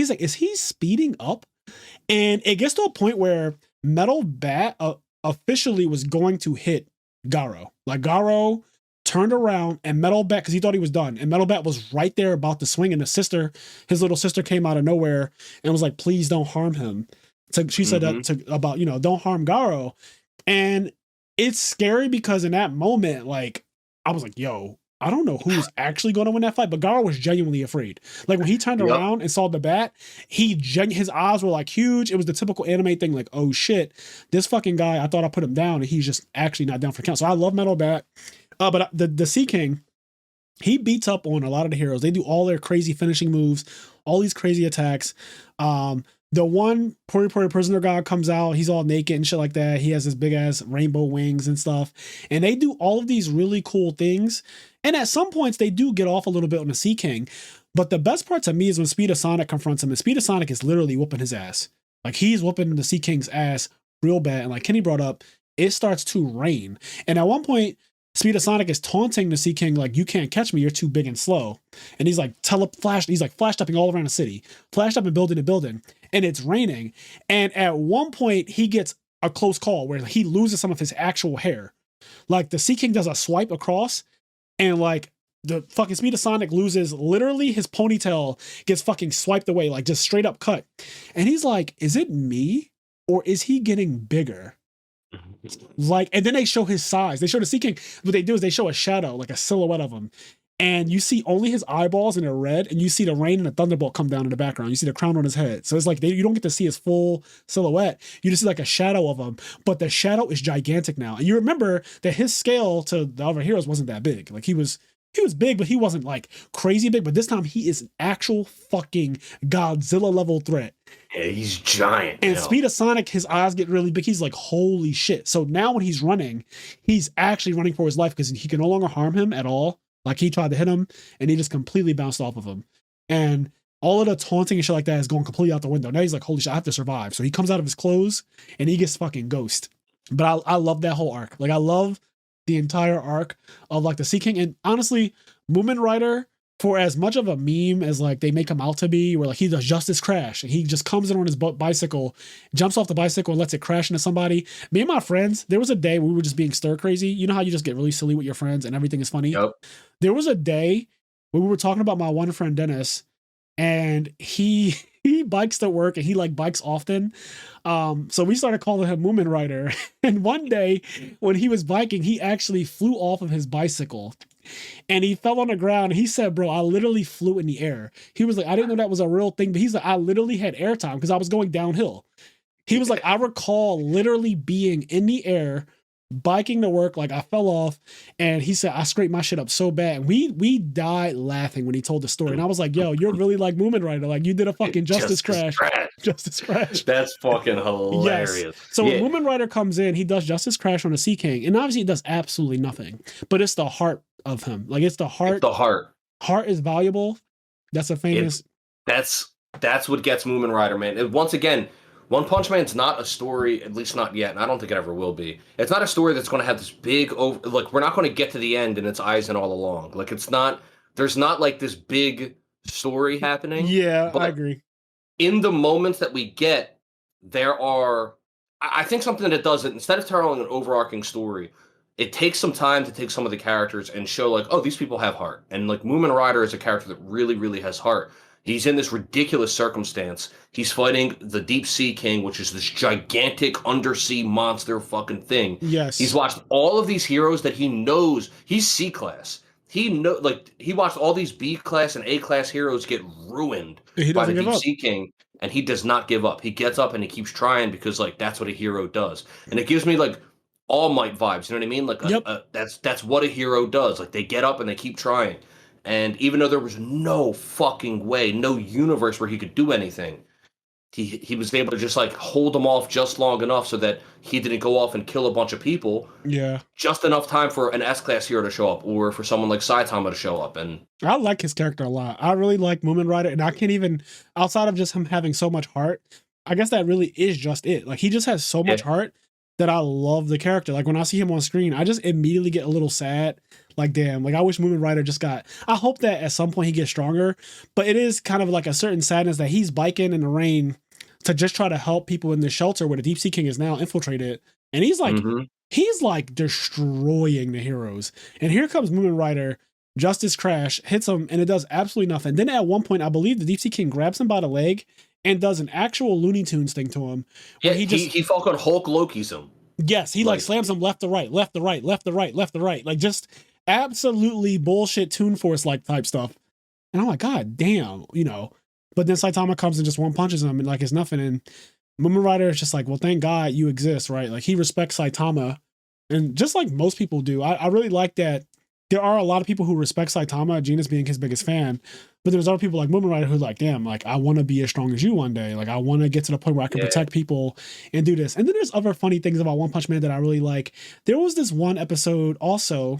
like, is he speeding up? And it gets to a point where Metal Bat officially was going to hit Garo. Like, Garo turned around and Metal Bat, because he thought he was done, and Metal Bat was right there about to swing, and his little sister came out of nowhere and was like, please don't harm him. So she said that about, you know, don't harm Garo. And it's scary because in that moment, like, I was like, yo, I don't know who's actually going to win that fight, but Garo was genuinely afraid. Like, when he turned around and saw the bat, his eyes were like huge. It was the typical anime thing, like, oh shit, this fucking guy, I thought I put him down, and he's just actually not down for count. So I love Metal Bat. But the Sea King, he beats up on a lot of the heroes. They do all their crazy finishing moves, all these crazy attacks. The one Pori Pori prisoner guy comes out, he's all naked and shit like that. He has his big ass rainbow wings and stuff. And they do all of these really cool things. And at some points, they do get off a little bit on the Sea King. But the best part to me is when Speed of Sonic confronts him. And Speed of Sonic is literally whooping his ass. Like, he's whooping the Sea King's ass real bad. And like Kenny brought up, it starts to rain. And at one point, Speed of Sonic is taunting the Sea King, like, you can't catch me, you're too big and slow. And he's like flash upping all around the city, flashed up and building to building, and it's raining. And at one point, he gets a close call where he loses some of his actual hair. Like, the Sea King does a swipe across, and like the fucking Speed of Sonic loses literally his ponytail gets fucking swiped away, like just straight up cut. And he's like, is it me or is he getting bigger? Like, and then they show his size. They show the Sea King. What they do is they show a shadow, like a silhouette of him. And you see only his eyeballs and they're red. And you see the rain and the thunderbolt come down in the background. You see the crown on his head. So it's like you don't get to see his full silhouette. You just see like a shadow of him. But the shadow is gigantic now. And you remember that his scale to the other heroes wasn't that big. Like, he was big, but he wasn't like crazy big. But this time he is an actual fucking Godzilla level threat. Yeah, he's giant. And Speed of Sonic, his eyes get really big. He's like, holy shit. So now when he's running, he's actually running for his life because he can no longer harm him at all. Like, he tried to hit him and he just completely bounced off of him. And all of the taunting and shit like that is going completely out the window. Now he's like, holy shit, I have to survive. So he comes out of his clothes and he gets fucking ghost. But I love that whole arc. Like, I love the entire arc of like the Sea King. And honestly, Moomin Rider, for as much of a meme as like they make him out to be, where like he does Justice Crash and he just comes in on his bicycle, jumps off the bicycle and lets it crash into somebody. Me and my friends, there was a day we were just being stir crazy. You know how you just get really silly with your friends and everything is funny? Yep. There was a day when we were talking about my one friend Dennis, and he bikes to work and he like bikes often. So we started calling him Moomin Rider. And one day when he was biking, he actually flew off of his bicycle and he fell on the ground. He said, bro, I literally flew in the air. He was like, I didn't know that was a real thing, but he's like, I literally had airtime because I was going downhill. He was like, I recall literally being in the air, biking to work, like I fell off, and he said I scraped my shit up so bad. We died laughing when he told the story, and I was like, yo, you're really like Moomin Rider, like you did a fucking Justice Crash. That's fucking hilarious. Yes. So when Moomin Rider comes in, he does Justice Crash on the Sea King, and obviously it does absolutely nothing, but it's the heart of him. Like, it's the heart. Heart is valuable. That's a famous. That's what gets Moomin Rider, man. And once again, One Punch Man's not a story, at least not yet, and I don't think it ever will be. It's not a story that's going to have this big like, we're not going to get to the end and it's Aizen all along. Like, there's not like this big story happening. Yeah, I agree. In the moments that we get, I think something that does it, instead of telling an overarching story, it takes some time to take some of the characters and show like, oh, these people have heart. And like Moomin Rider is a character that really, really has heart. He's in this ridiculous circumstance. He's fighting the Deep Sea King, which is this gigantic undersea monster fucking thing. Yes. He's watched all of these heroes that he knows. He's C-class. He watched all these B-class and A-class heroes get ruined by the Deep Sea King, and he does not give up. He gets up and he keeps trying because like that's what a hero does. And it gives me like All Might vibes. You know what I mean? Like that's what a hero does. Like they get up and they keep trying. And even though there was no fucking way, no universe where he could do anything, he was able to just like hold them off just long enough so that he didn't go off and kill a bunch of people. Yeah. Just enough time for an S-class hero to show up or for someone like Saitama to show up. And I like his character a lot. I really like Moomin Rider, and I can't even, outside of just him having so much heart, I guess that really is just it. Like he just has so much heart that I love the character. Like when I see him on screen, I just immediately get a little sad. Like, damn, like I wish Moomin Rider I hope that at some point he gets stronger, but it is kind of like a certain sadness that he's biking in the rain to just try to help people in the shelter where the Deep Sea King is now infiltrated. And he's like destroying the heroes. And here comes Moomin Rider, Justice Crash, hits him, and it does absolutely nothing. Then at one point, I believe the Deep Sea King grabs him by the leg and does an actual Looney Tunes thing to him. Yeah, he fucking Hulk Loki's him. Yes, he like slams him left to right, left to right, left to right, left to right. Like just absolutely bullshit Toon Force like type stuff. And I'm like, God damn, you know. But then Saitama comes and just one punches him and like it's nothing. And Moomin Rider is just like, well, thank God you exist, right? Like he respects Saitama. And just like most people do, I really like that there are a lot of people who respect Saitama, Genus being his biggest fan. But there's other people like Moomin Rider who are like, damn, like I want to be as strong as you one day. Like I want to get to the point where I can protect people and do this. And then there's other funny things about One Punch Man that I really like. There was this one episode also,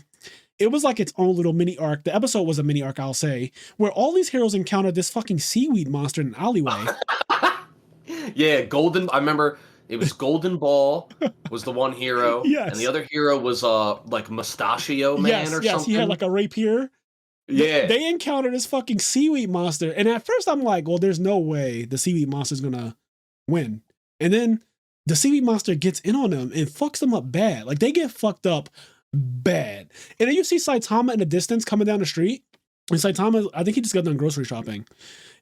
it was like its own little mini arc. The episode was a mini arc, I'll say, where all these heroes encountered this fucking seaweed monster in an alleyway. Yeah, I remember it was Golden Ball was the one hero. Yes. And the other hero was like Mustachio Man or something. Yes, he had like a rapier. Yeah. They encountered this fucking seaweed monster. And at first I'm like, well, there's no way the seaweed monster's gonna win. And then the seaweed monster gets in on them and fucks them up bad. Like they get fucked up bad. And then you see Saitama in the distance coming down the street. And Saitama, I think he just got done grocery shopping.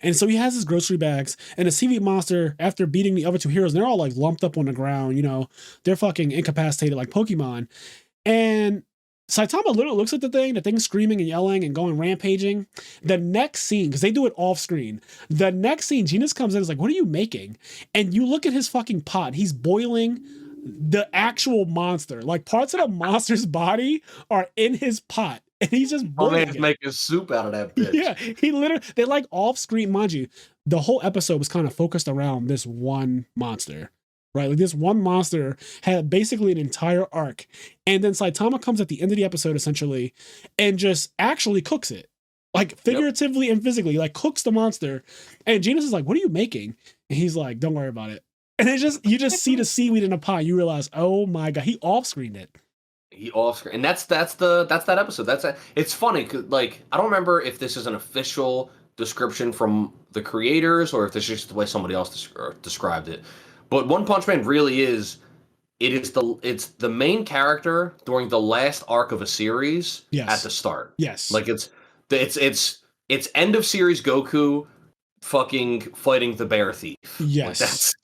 And so he has his grocery bags. And the seaweed monster, after beating the other two heroes, they're all like lumped up on the ground, you know, they're fucking incapacitated like Pokemon. And Saitama literally looks at the thing's screaming and yelling and going rampaging. The next scene, because they do it off screen, the next scene, Genus comes in and is like, what are you making? And you look at his fucking pot. He's boiling the actual monster. Like parts of the monster's body are in his pot. And he's just boiling man's making soup out of that bitch. Yeah, they like off screen, mind you. The whole episode was kind of focused around this one monster. Right, like this one monster had basically an entire arc, and then Saitama comes at the end of the episode essentially, and just actually cooks it, like figuratively and physically, like cooks the monster. And Genus is like, "What are you making?" And he's like, "Don't worry about it." And you just see the seaweed in a pot. You realize, oh my God, he off screened it. He off screen, and that's that episode. It's funny, 'cause, like I don't remember if this is an official description from the creators or if this is just the way somebody else described it. But One Punch Man really is. It's the main character during the last arc of a series at the start. Yes, like it's end of series Goku, fucking fighting the bear thief. Yes,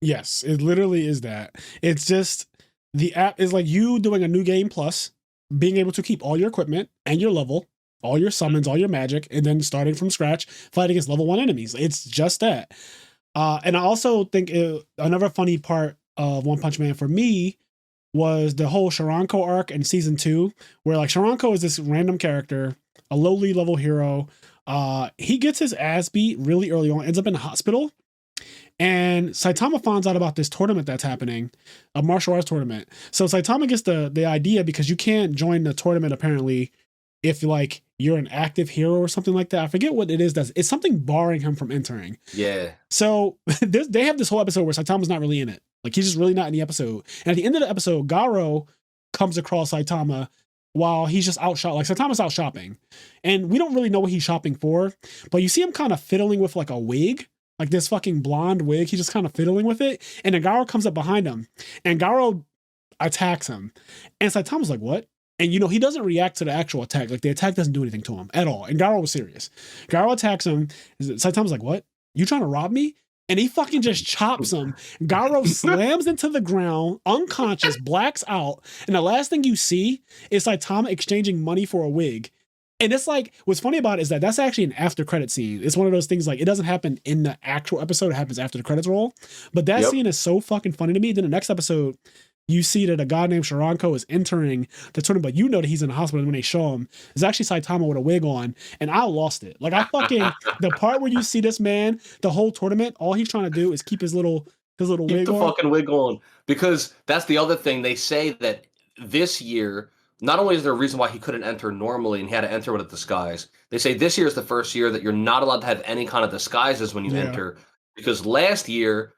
yes, it literally is that. It's just the app is like you doing a new game plus being able to keep all your equipment and your level, all your summons, all your magic, and then starting from scratch fighting against level 1 enemies. It's just that. And I also think another funny part of One Punch Man for me was the whole Sharanko arc in season 2, where like Sharanko is this random character, a lowly level hero. He gets his ass beat really early on, ends up in the hospital. And Saitama finds out about this tournament that's happening, a martial arts tournament. So Saitama gets the idea because you can't join the tournament apparently if like you're an active hero or something like that. I forget what it is. It's something barring him from entering. Yeah. So they have this whole episode where Saitama's not really in it. Like he's just really not in the episode. And at the end of the episode, Garo comes across Saitama while he's just out like Saitama's out shopping. And we don't really know what he's shopping for, but you see him kind of fiddling with like a wig, like this fucking blonde wig. He's just kind of fiddling with it. And then Garo comes up behind him and Garo attacks him. And Saitama's like, what? And, he doesn't react to the actual attack. Like, the attack doesn't do anything to him at all. And Garo was serious. Garo attacks him. Saitama's like, what? You trying to rob me? And he fucking just chops him. Garo slams into the ground, unconscious, blacks out. And the last thing you see is Saitama exchanging money for a wig. And it's like, what's funny about it is that's actually an after credit scene. It's one of those things, like, it doesn't happen in the actual episode. It happens after the credits roll. But that scene is so fucking funny to me. Then the next episode, you see that a guy named Sharanko is entering the tournament, but that he's in the hospital. When they show him, it's actually Saitama with a wig on, and I lost it. Like, I fucking, the part where you see this man, the whole tournament, all he's trying to do is keep his little wig on. Keep the fucking wig on. Because that's the other thing. They say that this year, not only is there a reason why he couldn't enter normally and he had to enter with a disguise, they say this year is the first year that you're not allowed to have any kind of disguises when you enter, because last year,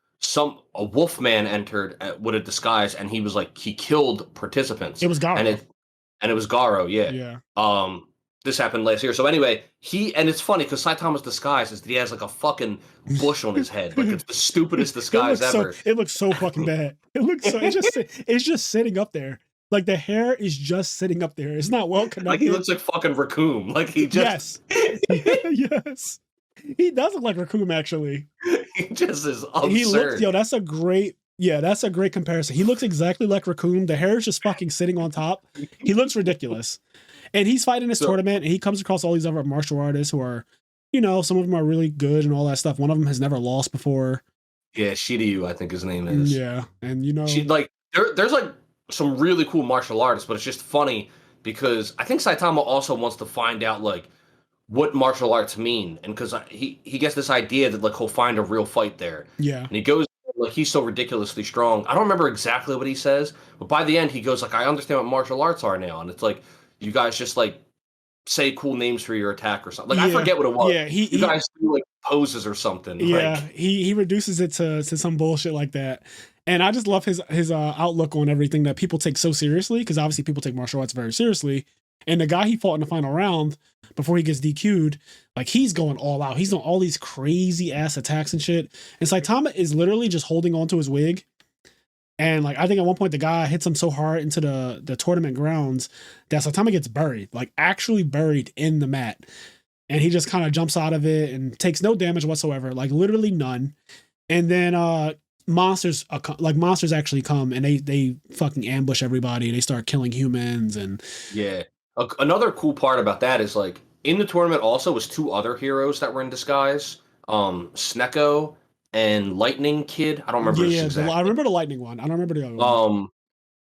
a wolfman entered with a disguise, and he was like, he killed participants. It was Garo. And it was Garo, yeah. This happened last year. So anyway, and it's funny because Saitama's disguise is that he has like a fucking bush on his head. Like, it's the stupidest disguise ever. It looks so fucking bad. It's just sitting up there. Like, the hair is just sitting up there. It's not well connected. Like, he looks like fucking Raccoon. Like, he just... Yes. He does look like Raccoon, actually. He just is absurd. That's a great comparison. He looks exactly like Raccoon. The hair is just fucking sitting on top. He looks ridiculous. And he's fighting this tournament, and he comes across all these other martial artists who are, some of them are really good and all that stuff. One of them has never lost before. Yeah, Shiryu, I think his name is. Yeah, and there's like some really cool martial artists, but it's just funny because I think Saitama also wants to find out, like, what martial arts mean, and because he gets this idea that, like, he'll find a real fight there. Yeah. And he goes, like, he's so ridiculously strong. I don't remember exactly what he says, but by the end he goes, like, I understand what martial arts are now. And it's like, you guys just, like, say cool names for your attack or something. Like, I forget what it was. Yeah, you guys do, like, poses or something. Yeah, he reduces it to some bullshit like that. And I just love his outlook on everything that people take so seriously, because obviously people take martial arts very seriously. And the guy he fought in the final round before he gets DQ'd, like, he's going all out. He's doing all these crazy ass attacks and shit. And Saitama is literally just holding onto his wig. And, like, I think at one point the guy hits him so hard into the tournament grounds that Saitama gets buried, like, actually buried in the mat. And he just kind of jumps out of it and takes no damage whatsoever, like, literally none. And then monsters actually come, and they fucking ambush everybody. They start killing humans. And another cool part about that is, like, in the tournament also was two other heroes that were in disguise, Sneko and Lightning Kid. I don't remember. I remember the Lightning one. I don't remember the other one.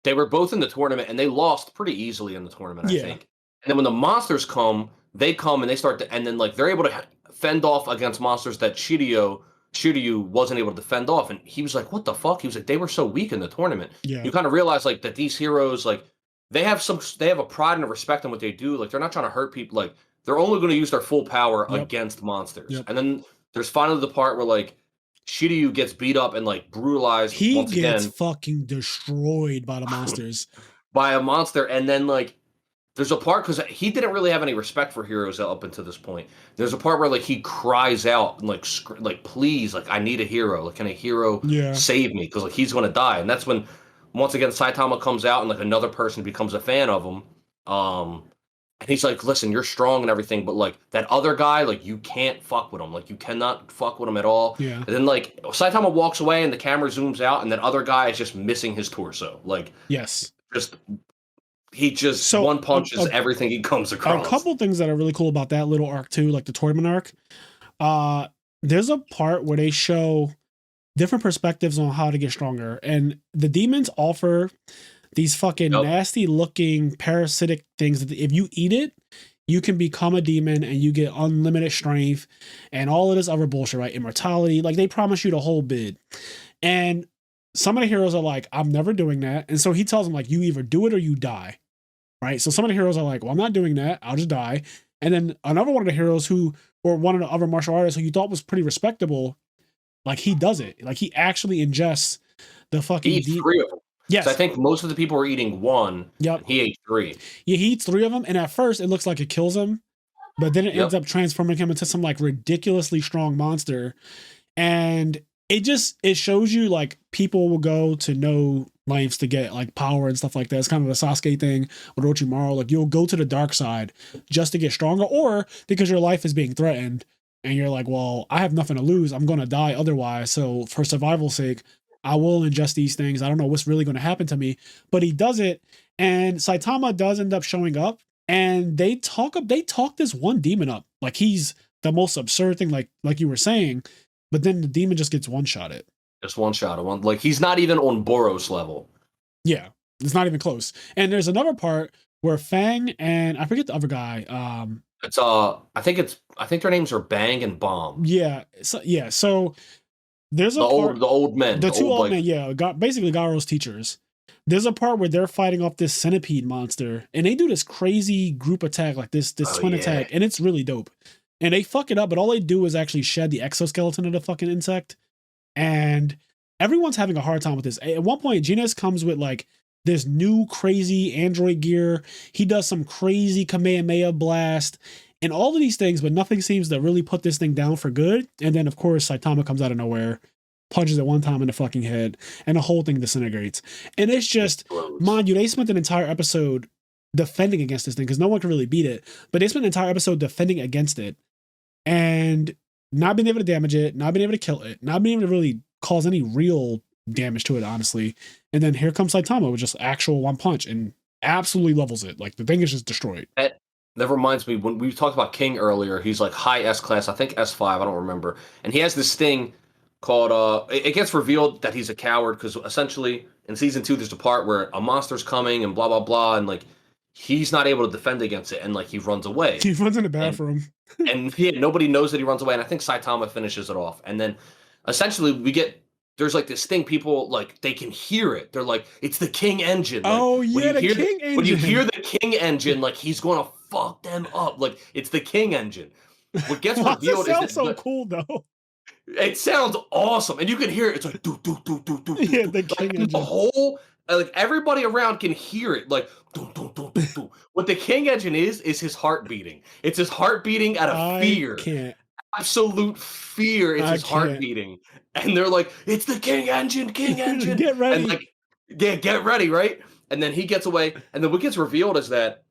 They were both in the tournament, and they lost pretty easily in the tournament, I think. And then when the monsters come, and they start to, and then, like, they're able to fend off against monsters that Shiryu wasn't able to fend off. And he was like, what the fuck? He was like, they were so weak in the tournament. Yeah. You kind of realize, like, that these heroes, like, they have a pride and a respect in what they do. Like, they're not trying to hurt people. Like, they're only going to use their full power against monsters. Yep. And then there's finally the part where, like, Shiryu gets beat up and, like, brutalized once again. He gets fucking destroyed by the monsters. By a monster. And then, like, there's a part, because he didn't really have any respect for heroes up until this point. There's a part where, like, he cries out, and, like, please, like, I need a hero. Like, can a hero save me? Because, like, he's going to die. And that's when, once again, Saitama comes out, and, like, another person becomes a fan of him. And he's like, listen, you're strong and everything, but, like, that other guy, like, you can't fuck with him. Like, you cannot fuck with him at all. Yeah. And then, like, Saitama walks away, and the camera zooms out, and that other guy is just missing his torso. Like, he just one punches everything he comes across. A couple things that are really cool about that little arc too, like the tournament arc. There's a part where they show different perspectives on how to get stronger, and the demons offer these fucking nasty looking parasitic things that if you eat it, you can become a demon and you get unlimited strength and all of this other bullshit, right? Immortality. Like, they promise you the whole bid. And some of the heroes are like, I'm never doing that. And so he tells them, like, you either do it or you die. Right? So some of the heroes are like, well, I'm not doing that. I'll just die. And then another one of the heroes or one of the other martial artists who you thought was pretty respectable, like, he does it. Like, he actually ingests the fucking... He eats 3 of them. Yes. So I think most of the people were eating 1. Yep. He ate 3. Yeah, he eats 3 of them. And at first it looks like it kills him, but then it ends up transforming him into some, like, ridiculously strong monster. And it shows you like people will go to no lengths to get like power and stuff like that. It's kind of the Sasuke thing with Orochimaru. Like you'll go to the dark side just to get stronger, or because your life is being threatened and you're like, well, I have nothing to lose. I'm going to die otherwise. So for survival's sake, I will ingest these things. I don't know what's really going to happen to me, but he does it. And Saitama does end up showing up, and they talk this one demon up. Like he's the most absurd thing, like you were saying, but then the demon just gets one-shotted. Just one-shot. Like he's not even on Boros level. Yeah, it's not even close. And there's another part where Fang and I forget the other guy. It's I think their names are Bang and Bomb. Yeah. So there's the old men. The two old men, yeah, basically Garo's teachers. There's a part where they're fighting off this centipede monster, and they do this crazy group attack, like this twin attack, and it's really dope. And they fuck it up, but all they do is actually shed the exoskeleton of the fucking insect. And everyone's having a hard time with this. At one point, Genis comes with like this new crazy android gear. He does some crazy Kamehameha blast and all of these things, but nothing seems to really put this thing down for good. And then, of course, Saitama comes out of nowhere, punches it one time in the fucking head, and the whole thing disintegrates. And it's just, mind you, they spent an entire episode defending against this thing because no one can really beat it. But they spent an entire episode defending against it and not being able to damage it, not being able to kill it, not being able to really cause any real damage to it, honestly. And then here comes Saitama with just actual one punch and absolutely levels it. Like the thing is just destroyed. That reminds me, when we talked about King earlier, he's like high S class, I think S5, I don't remember. And he has this thing called, it gets revealed that he's a coward because essentially in season 2, there's a part where a monster's coming and blah, blah, blah. And like, he's not able to defend against it. And like, he runs away. He runs in the bathroom. And nobody knows that he runs away. And I think Saitama finishes it off. And then essentially there's like this thing, people like, they can hear it. They're like, it's the King engine. Like, the King engine. When you hear the King engine, like he's going to fuck them up. Like it's the King engine. What gets revealed is so cool though. It sounds awesome. And you can hear it. It's like, do, do, do, do, do. Yeah, the King engine. The whole, like everybody around can hear it. Like, do, do, do, do, do. What the King engine is his heart beating. It's his heart beating out of fear. Absolute fear is his heart beating. And they're like, it's the King engine. Get ready. And like, yeah, get ready, right? And then he gets away. And then what gets revealed is that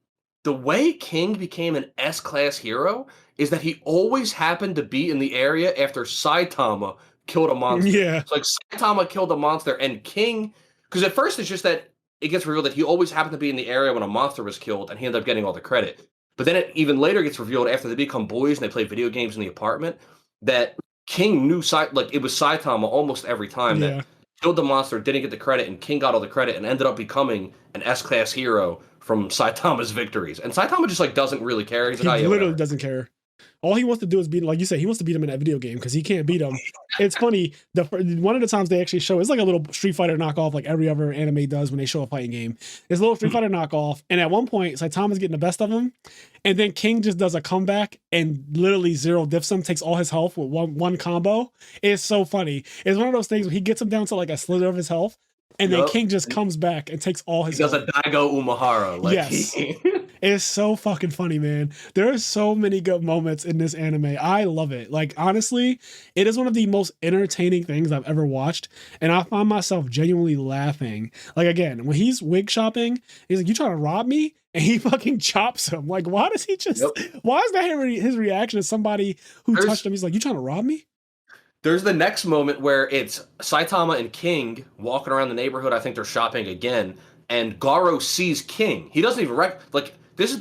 the way King became an S-class hero is that he always happened to be in the area after Saitama killed a monster. Yeah. So like Saitama killed a monster and King, because at first it's just that it gets revealed that he always happened to be in the area when a monster was killed and he ended up getting all the credit. But then it even later gets revealed after they become boys and they play video games in the apartment that King knew like it was Saitama almost every time that killed the monster, didn't get the credit, and King got all the credit and ended up becoming an S-class hero from Saitama's victories. And Saitama just like doesn't really care. He's like, he literally doesn't care. All he wants to do is beat him. Like you said, he wants to beat him in that video game because he can't beat him. It's funny. One of the times they actually show, it's like a little Street Fighter knockoff like every other anime does when they show a fighting game. It's a little Street Fighter knockoff. And at one point, Saitama's getting the best of him. And then King just does a comeback and literally zero diffs him, takes all his health with one combo. It's so funny. It's one of those things where he gets him down to like a slither of his health. And then King just comes back and takes all his. He does a Daigo Umehara. Like yes. It's so fucking funny, man. There are so many good moments in this anime. I love it. Like, honestly, it is one of the most entertaining things I've ever watched. And I find myself genuinely laughing. Like, again, when he's wig shopping, he's like, you trying to rob me? And he fucking chops him. Like, why does he just, why is that his reaction as somebody who touched him? He's like, you trying to rob me? There's the next moment where it's Saitama and King walking around the neighborhood. I think they're shopping again. And Garo sees King. He doesn't even this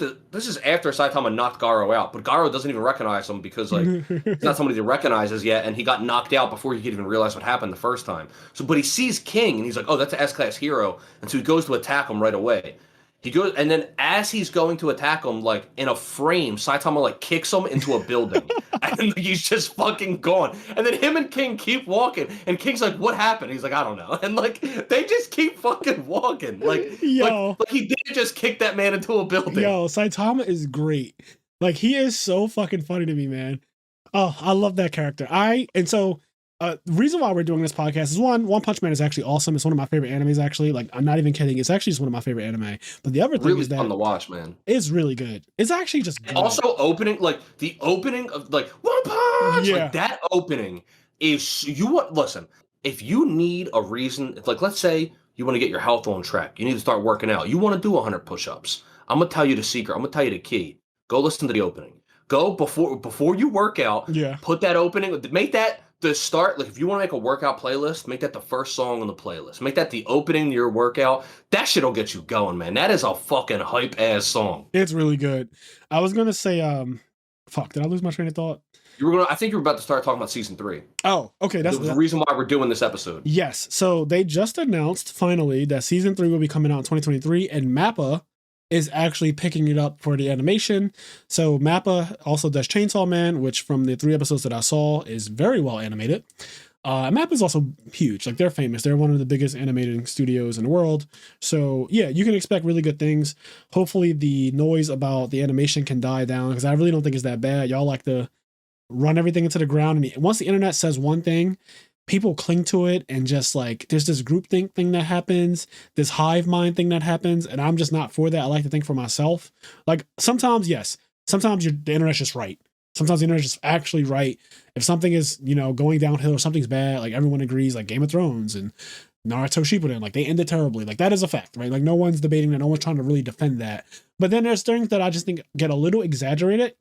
is after Saitama knocked Garo out, but Garo doesn't even recognize him because like he's not somebody that recognizes yet, and he got knocked out before he could even realize what happened the first time. So, but he sees King and he's like, "Oh, that's an S-class hero," and so he goes to attack him right away. He goes, and then as he's going to attack him, like in a frame, Saitama like kicks him into a building, and he's just fucking gone. And then him and King keep walking, and King's like, "What happened?" He's like, "I don't know." And like they just keep fucking walking, like he didn't just kick that man into a building. Yo, Saitama is great. Like he is so fucking funny to me, man. Oh, I love that character. The reason why we're doing this podcast is One Punch Man is actually awesome. It's one of my favorite animes, actually. Like, I'm not even kidding. It's actually just one of my favorite anime. But the other thing really is that fun to watch, man. It's really good. It's actually just good. Also, the opening of like One Punch, like that opening if you need a reason, it's like, let's say you want to get your health on track, you need to start working out, you want to do 100 push-ups. I'm gonna tell you the secret. I'm gonna tell you the key. Go listen to the opening. Go before you work out. Yeah. Put that opening. Make that the start. Like if you want to make a workout playlist, make that the first song on the playlist. Make that the opening to your workout. That shit'll get you going, man. That is a fucking hype ass song. It's really good. I was gonna say, fuck, did I lose my train of thought? I think you were about to start talking about season 3. Oh, okay. That's the reason why we're doing this episode. Yes. So they just announced finally that season 3 will be coming out in 2023, and MAPPA is actually picking it up for the animation. So MAPPA also does Chainsaw Man, which from the 3 episodes that I saw is very well animated. MAPPA is also huge. Like they're famous. They're one of the biggest animating studios in the world. So yeah, you can expect really good things. Hopefully the noise about the animation can die down, because I really don't think it's that bad. Y'all like to run everything into the ground, and once the internet says one thing, people cling to it, and just like there's this groupthink thing that happens, this hive mind thing that happens, and I'm just not for that. I like to think for myself. Like sometimes, yes, sometimes the internet's just right. Sometimes the internet's just actually right. If something is, going downhill or something's bad, like everyone agrees, like Game of Thrones and Naruto Shippuden, like they ended terribly. Like that is a fact, right? Like no one's debating that, no one's trying to really defend that. But then there's things that I just think get a little exaggerated.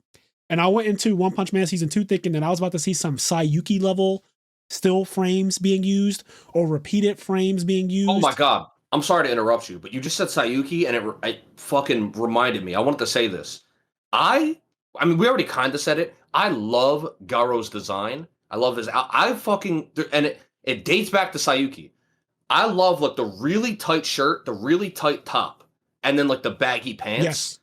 And I went into One Punch Man season 2 thinking that I was about to see some Sayuki level still frames being used or repeated frames being used. Oh my God. I'm sorry to interrupt you, but you just said Sayuki and it fucking reminded me. I wanted to say this. I mean, we already kind of said it. I love Garo's design. I love his, and it dates back to Sayuki. I love like the really tight shirt, the really tight top, and then like the baggy pants. Yes.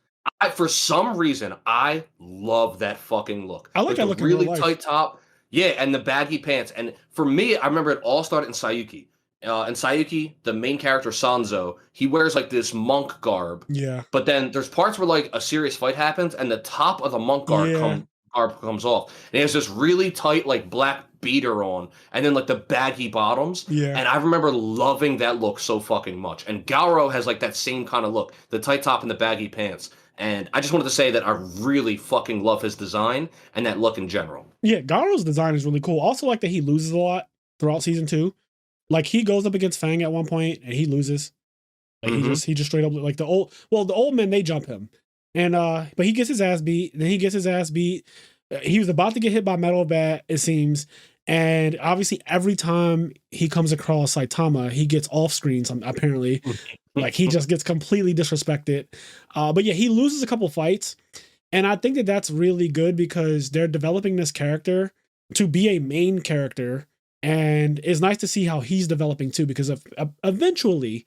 For some reason, I love that fucking look. I like that look. Really tight top. Yeah, and the baggy pants. And for me, I remember it all started in Sayuki. In Sayuki, the main character, Sanzo, he wears like this monk garb. Yeah. But then there's parts where like a serious fight happens and the top of the monk garb comes off. And he has this really tight like black beater on and then like the baggy bottoms. Yeah. And I remember loving that look so fucking much. And Garo has like that same kind of look, the tight top and the baggy pants. And I just wanted to say that I really fucking love his design and that look in general. Yeah, Garo's design is really cool. Also like that he loses a lot throughout season 2. Like he goes up against Fang at one point and he loses. Like he just straight up like the old men, they jump him. And but he gets his ass beat. Then he gets his ass beat. He was about to get hit by Metal Bat, it seems. And obviously every time he comes across Saitama, he gets off screen apparently. Like he just gets completely disrespected. But yeah, he loses a couple fights. And I think that that's really good because they're developing this character to be a main character. And it's nice to see how he's developing too, because eventually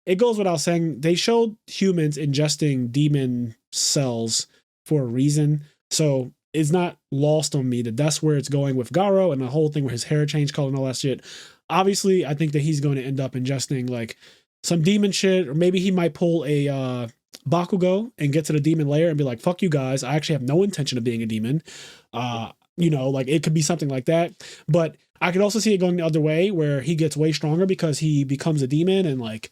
it goes without saying, they showed humans ingesting demon cells for a reason. So it's not lost on me that that's where it's going with Garo and the whole thing where his hair changed color and all that shit. Obviously, I think that he's going to end up ingesting like some demon shit, or maybe he might pull a Bakugo and get to the demon lair and be like, fuck you guys, I actually have no intention of being a demon. Like it could be something like that. But I could also see it going the other way where he gets way stronger because he becomes a demon and like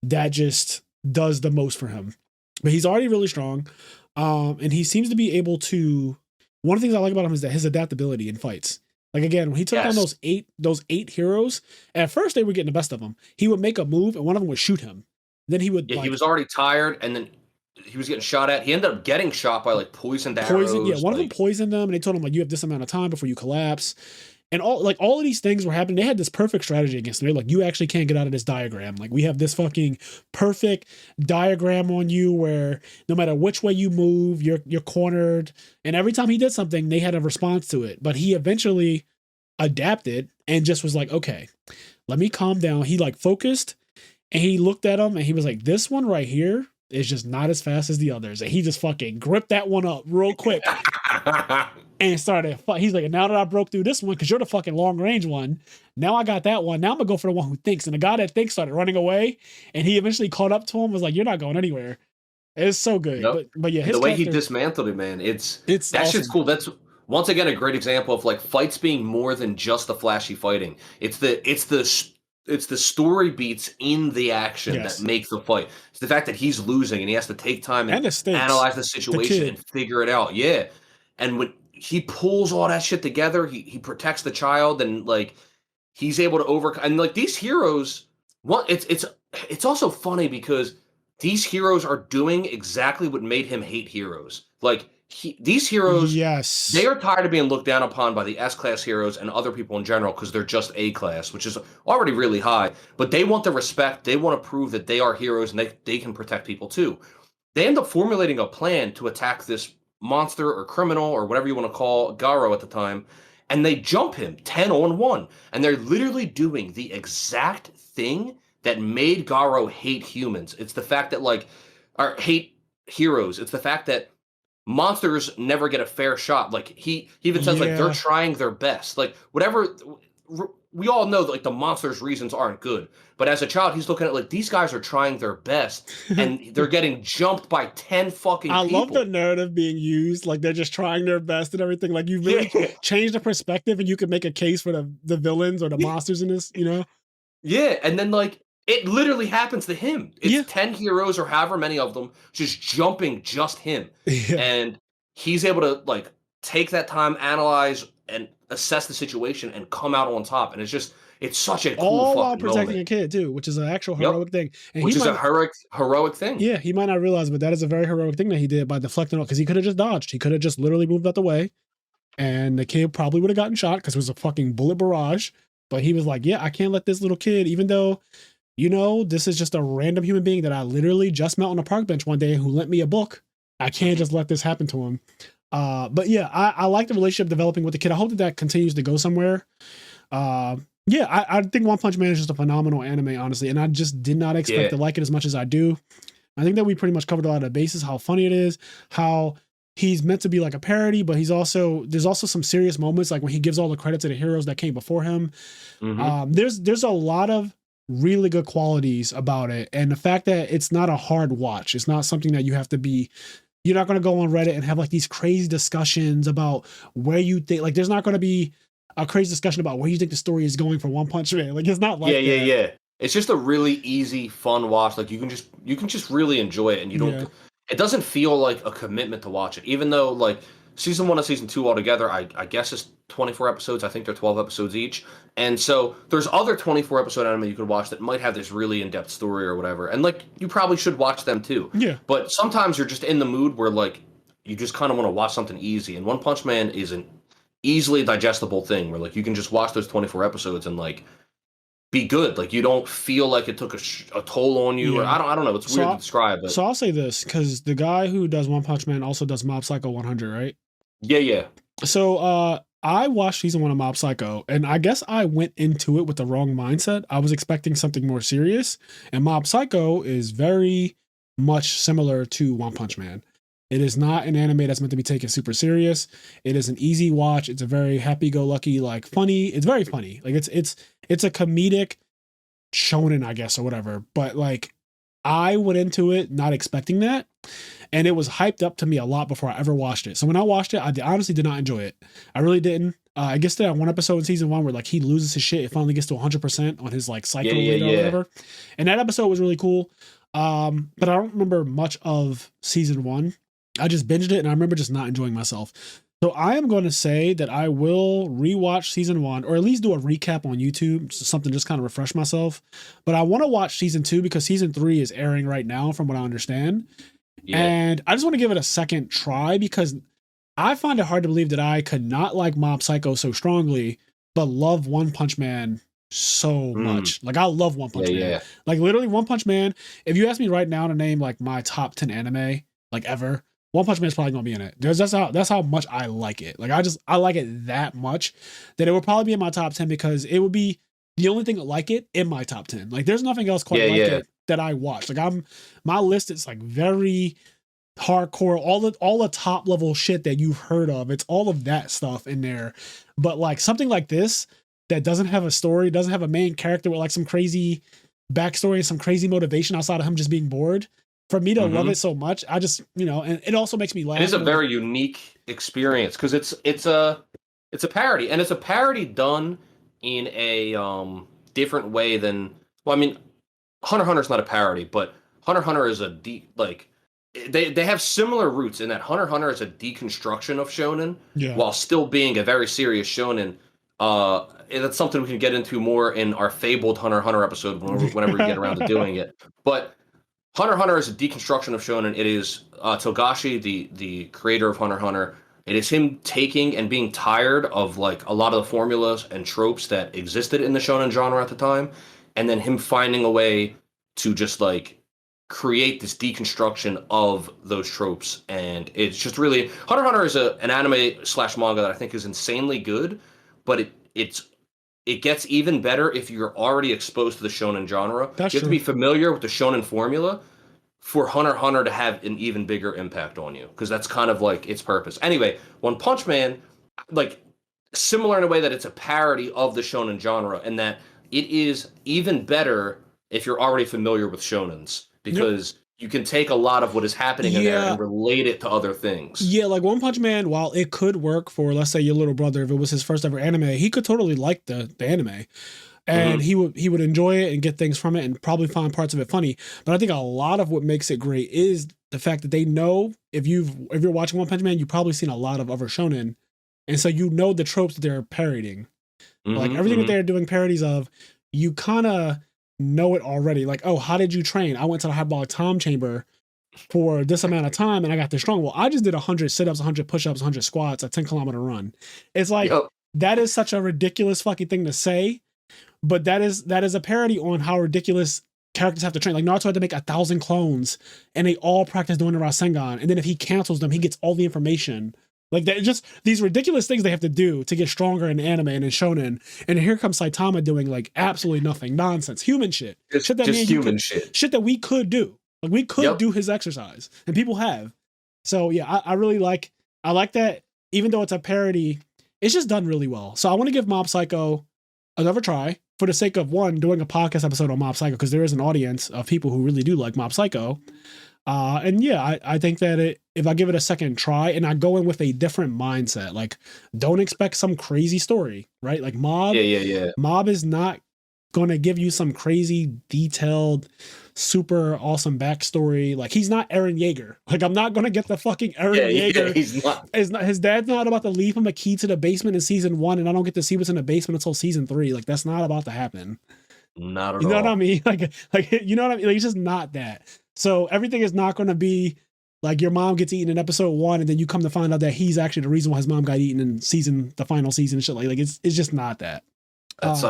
that just does the most for him. But he's already really strong. And he seems to be able to, one of the things I like about him is that his adaptability in fights. Like again, when he took on those eight heroes, at first they were getting the best of him. He would make a move and one of them would shoot him. Then he would he was already tired and then he was getting shot at. He ended up getting shot by like poisoned arrows. Yeah, one of them poisoned them and they told him like you have this amount of time before you collapse. And all of these things were happening. They had this perfect strategy against him. They're like, you actually can't get out of this diagram. Like we have this fucking perfect diagram on you where no matter which way you move, you're cornered. And every time he did something, they had a response to it. But he eventually adapted and just was like, okay, let me calm down. He like focused and he looked at him and he was like, this one right here is just not as fast as the others. And he just fucking gripped that one up real quick. And started, he's like, now that I broke through this one, because you're the fucking long range one, now I got that one. Now I'm gonna go for the one who thinks. And the guy that thinks started running away, and he eventually caught up to him. Was like, you're not going anywhere. It's so good. Yep. But yeah, the way he dismantled him, man, it's that awesome. Shit's cool. That's once again a great example of like fights being more than just the flashy fighting. It's the story beats in the action that make the fight. It's the fact that he's losing and he has to take time and analyze the situation and figure it out. Yeah. And when he pulls all that shit together. He protects the child, and like he's able to overcome. And like these heroes, it's also funny because these heroes are doing exactly what made him hate heroes. Like these heroes, yes, they are tired of being looked down upon by the S-class heroes and other people in general because they're just A-class, which is already really high. But they want the respect. They want to prove that they are heroes and they can protect people too. They end up formulating a plan to attack this monster or criminal or whatever you want to call Garo at the time, and they jump him 10-on-1. And they're literally doing the exact thing that made Garo hate humans. It's the fact that or hate heroes. It's the fact that monsters never get a fair shot. Like he even says like they're trying their best. Like whatever, we all know that like the monster's reasons aren't good. But as a child, he's looking at like these guys are trying their best and they're getting jumped by 10 fucking people. I love the narrative being used. Like they're just trying their best and everything. Like you really changed the perspective and you can make a case for the villains or the monsters in this, you know? Yeah. And then like, it literally happens to him. It's 10 heroes or however many of them just jumping just him. Yeah. And he's able to like take that time, analyze and assess the situation and come out on top. And it's such a cool all fucking while protecting moment. a kid too, which is an actual heroic thing. And which is a heroic thing. Yeah, he might not realize, but that is a very heroic thing that he did by deflecting off because he could have just dodged. He could have just literally moved out the way and the kid probably would have gotten shot because it was a fucking bullet barrage. But he was like, yeah, I can't let this little kid, even though this is just a random human being that I literally just met on a park bench one day who lent me a book. I can't just let this happen to him. But yeah, I like the relationship developing with the kid. I hope that continues to go somewhere. I think One Punch Man is just a phenomenal anime, honestly. And I just did not expect to like it as much as I do. I think that we pretty much covered a lot of the bases, how funny it is, how he's meant to be like a parody, but there's also some serious moments, like when he gives all the credit to the heroes that came before him. Mm-hmm. There's a lot of really good qualities about it. And the fact that it's not a hard watch, it's not something that you're not going to go on Reddit and have like these crazy discussions about where you think, like there's not going to be a crazy discussion about where you think the story is going for One Punch Man. Like it's not like that. Yeah. It's just a really easy, fun watch. Like you can just really enjoy it and it doesn't feel like a commitment to watch it. Even though like season 1 and season 2 altogether, I guess is 24 episodes. I think they're 12 episodes each. And so there's other 24 episode anime you could watch that might have this really in-depth story or whatever. And like, you probably should watch them too. Yeah. But sometimes you're just in the mood where like, you just kind of want to watch something easy. And One Punch Man is an easily digestible thing where like, you can just watch those 24 episodes and like, be good. Like you don't feel like it took a toll on you. Or I don't know. It's weird to describe. But. So I'll say this, because the guy who does One Punch Man also does Mob Psycho 100, right? Yeah. So I watched season 1 of Mob Psycho, and I guess I went into it with the wrong mindset. I was expecting something more serious, and Mob Psycho is very much similar to One Punch Man. It is not an anime that's meant to be taken super serious. It is an easy watch. It's a very happy-go-lucky, like funny. It's very funny. Like it's a comedic shonen, I guess, or whatever. But like I went into it not expecting that. And it was hyped up to me a lot before I ever watched it. So when I watched it, I honestly did not enjoy it. I really didn't. I guess there one episode in season 1 where like he loses his shit. It finally gets to 100% on his like cycle later or whatever. And that episode was really cool. But I don't remember much of season 1. I just binged it and I remember just not enjoying myself. So I am going to say that I will rewatch season 1 or at least do a recap on YouTube, something just kind of refresh myself. But I want to watch season 2 because season 3 is airing right now from what I understand. Yeah. And I just want to give it a second try because I find it hard to believe that I could not like Mob Psycho so strongly, but love One Punch Man so much. Like I love One Punch Man. Yeah. Like literally One Punch Man. If you ask me right now to name like my top 10 anime, like ever, One Punch Man is probably gonna be in it. That's how much I like it. Like I like it that much that it would probably be in my top 10 because it would be the only thing like it in my top 10. Like there's nothing else quite like it that I watch. Like my list is like very hardcore, all the top level shit that you've heard of. It's all of that stuff in there. But like something like this that doesn't have a story, doesn't have a main character with like some crazy backstory and some crazy motivation outside of him just being bored. For me to love it so much, I just, and it also makes me laugh. It is a very unique experience because it's a parody, and it's a parody done in a different way than, well, I mean, Hunter x Hunter is not a parody, but Hunter x Hunter is a deep, like, they have similar roots in that Hunter x Hunter is a deconstruction of shonen while still being a very serious shonen. And that's something we can get into more in our fabled Hunter x Hunter episode whenever we get around to doing it. But Hunter x Hunter is a deconstruction of shonen. It is Togashi, the creator of Hunter x Hunter. It is him taking and being tired of like a lot of the formulas and tropes that existed in the shonen genre at the time, and then him finding a way to just like create this deconstruction of those tropes. And it's just really Hunter x Hunter is an anime / manga that I think is insanely good, but it gets even better if you're already exposed to the shonen genre. You have to be familiar with the shonen formula for Hunter x Hunter to have an even bigger impact on you, because that's kind of like its purpose. Anyway, One Punch Man, like similar in a way that it's a parody of the shonen genre, and that it is even better if you're already familiar with shonens, because you can take a lot of what is happening in there and relate it to other things. Yeah, like One Punch Man, while it could work for, let's say, your little brother, if it was his first ever anime, he could totally like the anime. And he would enjoy it and get things from it and probably find parts of it funny. But I think a lot of what makes it great is the fact that they know if you're watching One Punch Man, you've probably seen a lot of other shonen. And so you know the tropes that they're parodying. Like everything that they're doing parodies of, you kind of know it already. Like, oh, how did you train? I went to the hyperbolic time chamber for this amount of time and I got this strong. Well, I just did 100 sit-ups, 100 push-ups, 100 squats, a 10-kilometer run. It's like, that is such a ridiculous fucking thing to say. But that is a parody on how ridiculous characters have to train. Like Naruto had to make 1,000 clones and they all practice doing the Rasengan. And then if he cancels them, he gets all the information. Like that, just these ridiculous things they have to do to get stronger in anime and in shonen. And here comes Saitama doing like absolutely nothing, nonsense, human shit. Shit that we could do. Like we could do his exercise, and people have. So yeah, I really like that. Even though it's a parody, it's just done really well. So I want to give Mob Psycho another try for the sake of doing a podcast episode on Mob Psycho, because there is an audience of people who really do like Mob Psycho. And yeah, I think that if I give it a second try and I go in with a different mindset, like don't expect some crazy story, right? Like Mob is not going to give you some crazy detailed, super awesome backstory. Like he's not Eren Yeager. Like I'm not going to get the fucking Eren Yeager. He's not. His dad's not about to leave him a key to the basement in season 1, and I don't get to see what's in the basement until season 3. Like that's not about to happen. Not at all. You know what I mean? Like you know what I mean? Like it's just not that. So everything is not going to be like your mom gets eaten in episode 1, and then you come to find out that he's actually the reason why his mom got eaten in the final season and shit. Like it's just not that. That's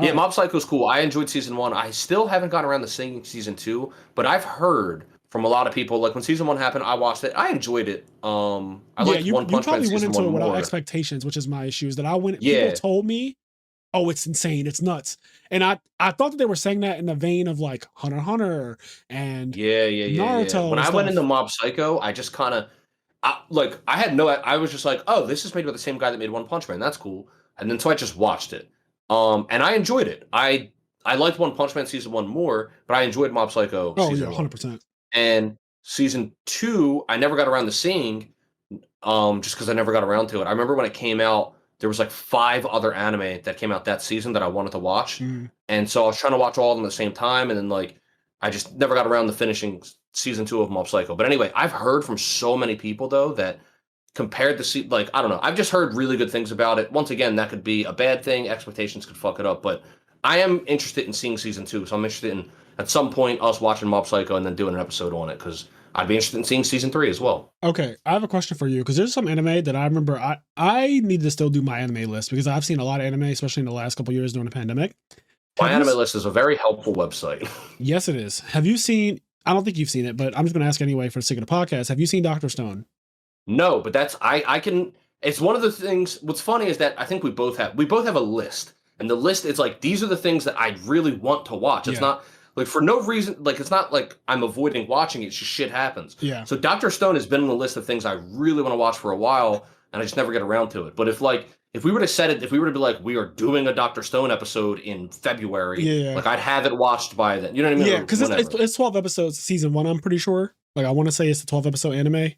Yeah, Mob Psycho's cool. I enjoyed season 1. I still haven't gotten around to seeing season 2, but I've heard from a lot of people, like when season 1 happened, I watched it. I enjoyed it. I liked One Punch Man season 1 more. You probably went into it without expectations, which is my issue. Is that people told me, oh, it's insane, it's nuts. And I thought that they were saying that in the vein of like Hunter x Hunter and Naruto. When I went into Mob Psycho, I just kind of, I was just like, oh, this is made by the same guy that made One Punch Man. That's cool. And then so I just watched it. And I enjoyed it. I liked One Punch Man season 1 more, but I enjoyed Mob Psycho season 1. 100%. And season 2, I never got around to seeing, just because I never got around to it. I remember when it came out, there was like 5 other anime that came out that season that I wanted to watch. And so I was trying to watch all of them at the same time, and then like I just never got around to finishing season 2 of Mob Psycho. But anyway, I've heard from so many people though that compared to I don't know, I've just heard really good things about it. Once again, that could be a bad thing. Expectations could fuck it up, but I am interested in seeing season 2. So I'm interested in at some point us watching Mob Psycho and then doing an episode on it, because I'd be interested in seeing season 3 as well. Okay, I have a question for you, because there's some anime that I remember I need to still do my anime list, because I've seen a lot of anime, especially in the last couple of years during the pandemic. My anime list is a very helpful website. Yes, it is. Have you seen, I don't think you've seen it, but I'm just going to ask anyway for the sake of the podcast. Have you seen Dr. Stone? No, but that's, I can, it's one of the things, what's funny is that I think we both have a list, and the list is like, these are the things that I really want to watch. It's not, like for no reason, like it's not like I'm avoiding watching it, it's just shit happens. Yeah. So Dr. Stone has been on the list of things I really want to watch for a while, and I just never get around to it. But if we were to be like, we are doing a Dr. Stone episode in February, like I'd have it watched by then. You know what I mean? Yeah, because it's 12 episodes season 1, I'm pretty sure. Like I want to say it's a 12 episode anime.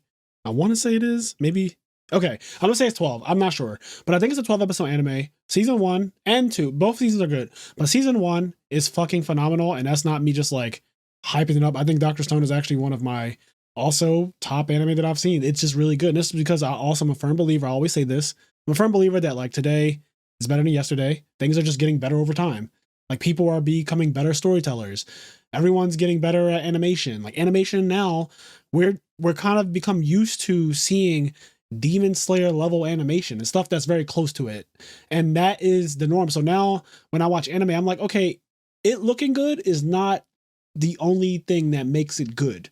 I want to say it is, maybe. Okay, I'm going to say it's 12. I'm not sure. But I think it's a 12 episode anime. Season 1 and 2, both seasons are good. But season 1 is fucking phenomenal. And that's not me just like hyping it up. I think Dr. Stone is actually one of my also top anime that I've seen. It's just really good. And this is because I also am a firm believer. I always say this. I'm a firm believer that like today is better than yesterday. Things are just getting better over time. Like people are becoming better storytellers. Everyone's getting better at animation. Like animation now, we're kind of become used to seeing Demon Slayer level animation and stuff that's very close to it. And that is the norm. So now when I watch anime, I'm like, okay, it looking good is not the only thing that makes it good.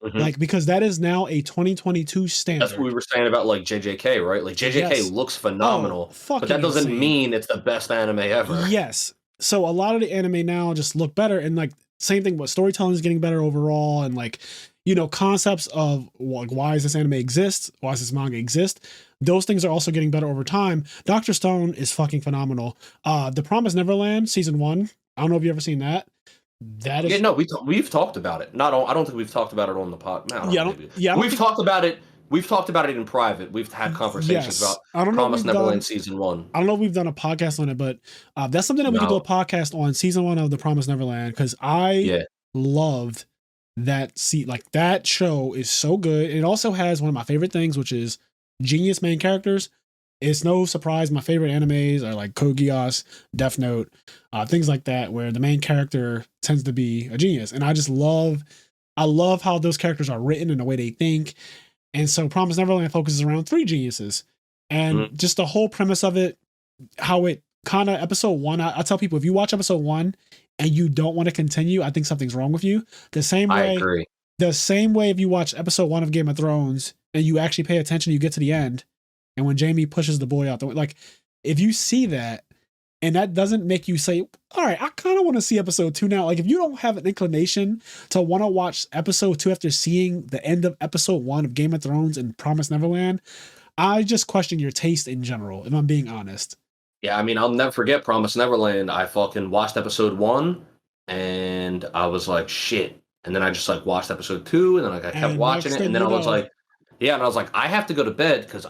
Mm-hmm. Like, because that is now a 2022 standard. That's what we were saying about like JJK, right? Like JJK looks phenomenal, but that doesn't mean it's the best anime ever. Yes. So a lot of the anime now just look better, and like same thing, but storytelling is getting better overall, and like, you know, concepts of like why does this anime exist, why does this manga exist, those things are also getting better over time. Dr. Stone is fucking phenomenal. The Promised Neverland season 1, I don't know if you've ever seen that. That is we've talked about it. I don't think we've talked about it on the pod. We've talked about it. We've talked about it in private. We've had conversations about Promised Neverland season 1. I don't know if we've done a podcast on it, but that's something that we could do a podcast on, season 1 of the Promised Neverland, because I loved that like that show is so good. It also has one of my favorite things, which is genius main characters. It's no surprise my favorite animes are like Code Geass, Death Note, things like that, where the main character tends to be a genius. And I love how those characters are written and the way they think. And so Promised Neverland focuses around 3 geniuses. And just the whole premise of it, how it kind of, episode 1, I tell people, if you watch episode 1 and you don't want to continue, I think something's wrong with you. I agree. The same way if you watch episode 1 of Game of Thrones and you actually pay attention, you get to the end, and when Jaime pushes the boy out the way, like if you see that and that doesn't make you say, all right, I kind of want to see episode 2 now. Like if you don't have an inclination to want to watch episode 2 after seeing the end of episode 1 of Game of Thrones and Promised Neverland, I just question your taste in general, if I'm being honest. Yeah, I mean, I'll never forget Promised Neverland. I fucking watched episode 1 and I was like, shit. And then I just like watched episode 2 and then like I kept watching it. And then I was like, I have to go to bed because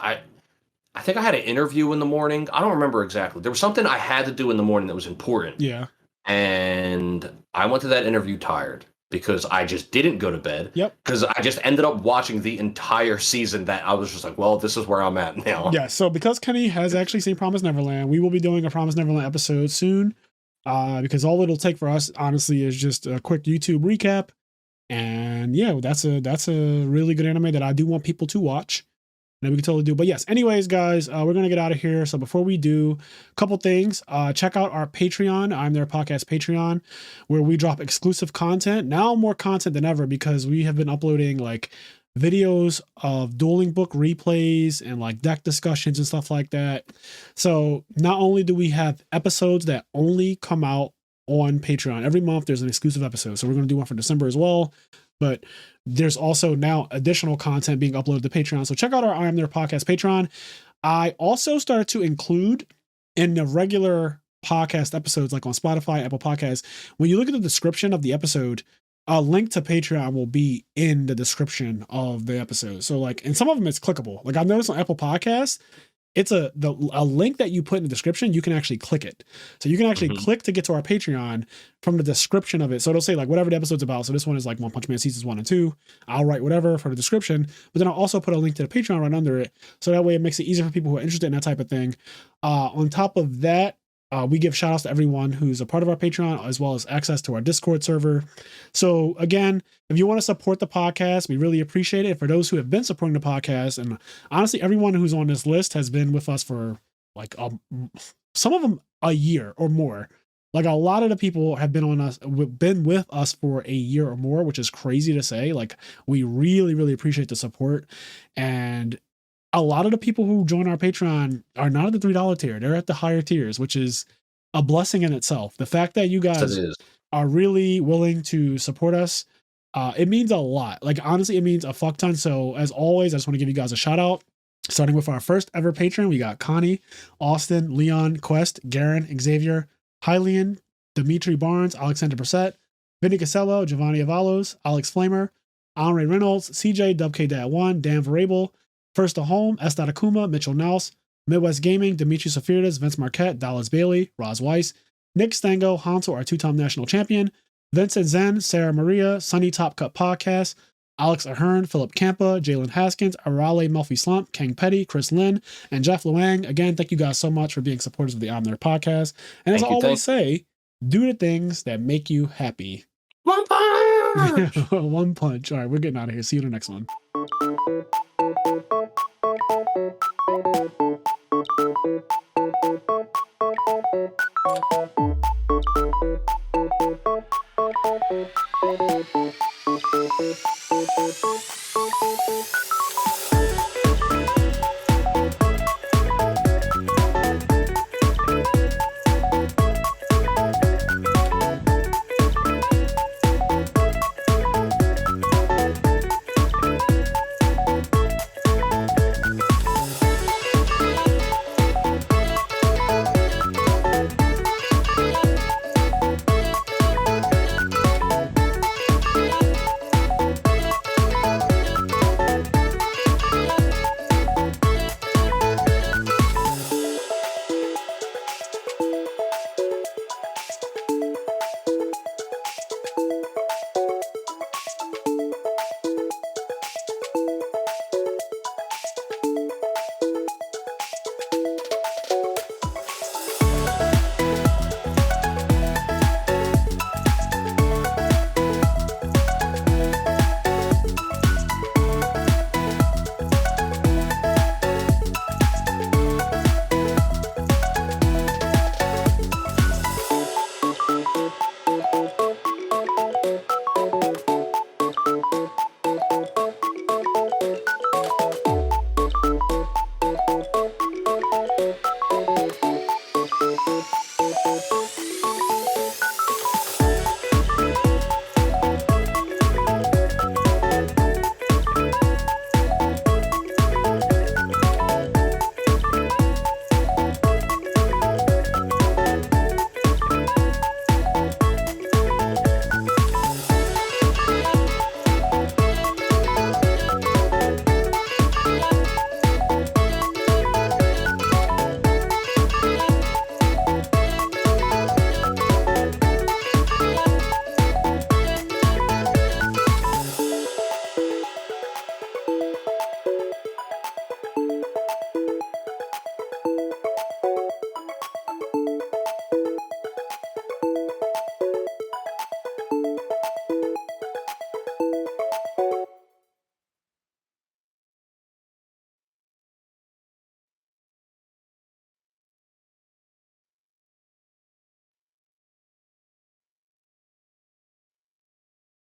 I think I had an interview in the morning. I don't remember exactly. There was something I had to do in the morning that was important. Yeah. And I went to that interview tired because I just didn't go to bed. Yep. Because I just ended up watching the entire season that I was just like, well, this is where I'm at now. Yeah. So because Kenny has actually seen Promised Neverland, we will be doing a Promised Neverland episode soon. Because all it'll take for us, honestly, is just a quick YouTube recap. And yeah, that's a really good anime that I do want people to watch. And we can totally do. But yes, anyways, guys, we're going to get out of here. So before we do, a couple things. Check out our Patreon, IMNerd Podcast Patreon, where we drop exclusive content. Now more content than ever because we have been uploading like videos of dueling book replays and like deck discussions and stuff like that. So not only do we have episodes that only come out on Patreon, every month there's an exclusive episode. So we're going to do one for December as well. But there's also now additional content being uploaded to Patreon. So check out our IMNerd Podcast Patreon. I also started to include in the regular podcast episodes, like on Spotify, Apple Podcasts, when you look at the description of the episode, a link to Patreon will be in the description of the episode. So like, and some of them it's clickable. Like I've noticed on Apple Podcasts, it's a link that you put in the description, you can actually click it. So you can actually click to get to our Patreon from the description of it. So it'll say like whatever the episode's about. So this one is like One Punch Man seasons 1 and 2. I'll write whatever for the description, but then I'll also put a link to the Patreon right under it. So that way it makes it easier for people who are interested in that type of thing. On top of that, we give shout outs to everyone who's a part of our Patreon, as well as access to our Discord server. So again, if you want to support the podcast, we really appreciate it. For those who have been supporting the podcast, and honestly, everyone who's on this list has been with us for like some of them a year or more. Like a lot of the people have been with us for a year or more, which is crazy to say. Like we really, really appreciate the support. And a lot of the people who join our Patreon are not at the $3 tier. They're at the higher tiers, which is a blessing in itself. The fact that you guys are really willing to support us, it means a lot. Like, honestly, it means a fuck ton. So as always, I just want to give you guys a shout out. Starting with our first ever patron, we got Connie, Austin, Leon, Quest, Garen, Xavier, Hylian, Dimitri Barnes, Alexander Brissett, Vinny Casello, Giovanni Avalos, Alex Flamer, Henry Reynolds, CJ, WK-1, Dan Varable, First to Home, S. Akuma, Mitchell Nouse, Midwest Gaming, Dimitri Safirdas, Vince Marquette, Dallas Bailey, Roz Weiss, Nick Stango, Hanto, our 2-time national champion, Vincent Zen, Sarah Maria, Sunny Top Cut Podcast, Alex Ahern, Philip Campa, Jalen Haskins, Arale Melfi Slump, Kang Petty, Chris Lynn, and Jeff Luang. Again, thank you guys so much for being supporters of the IMNerd Podcast. And as I always say, do the things that make you happy. One punch! One punch. All right, we're getting out of here. See you in the next one.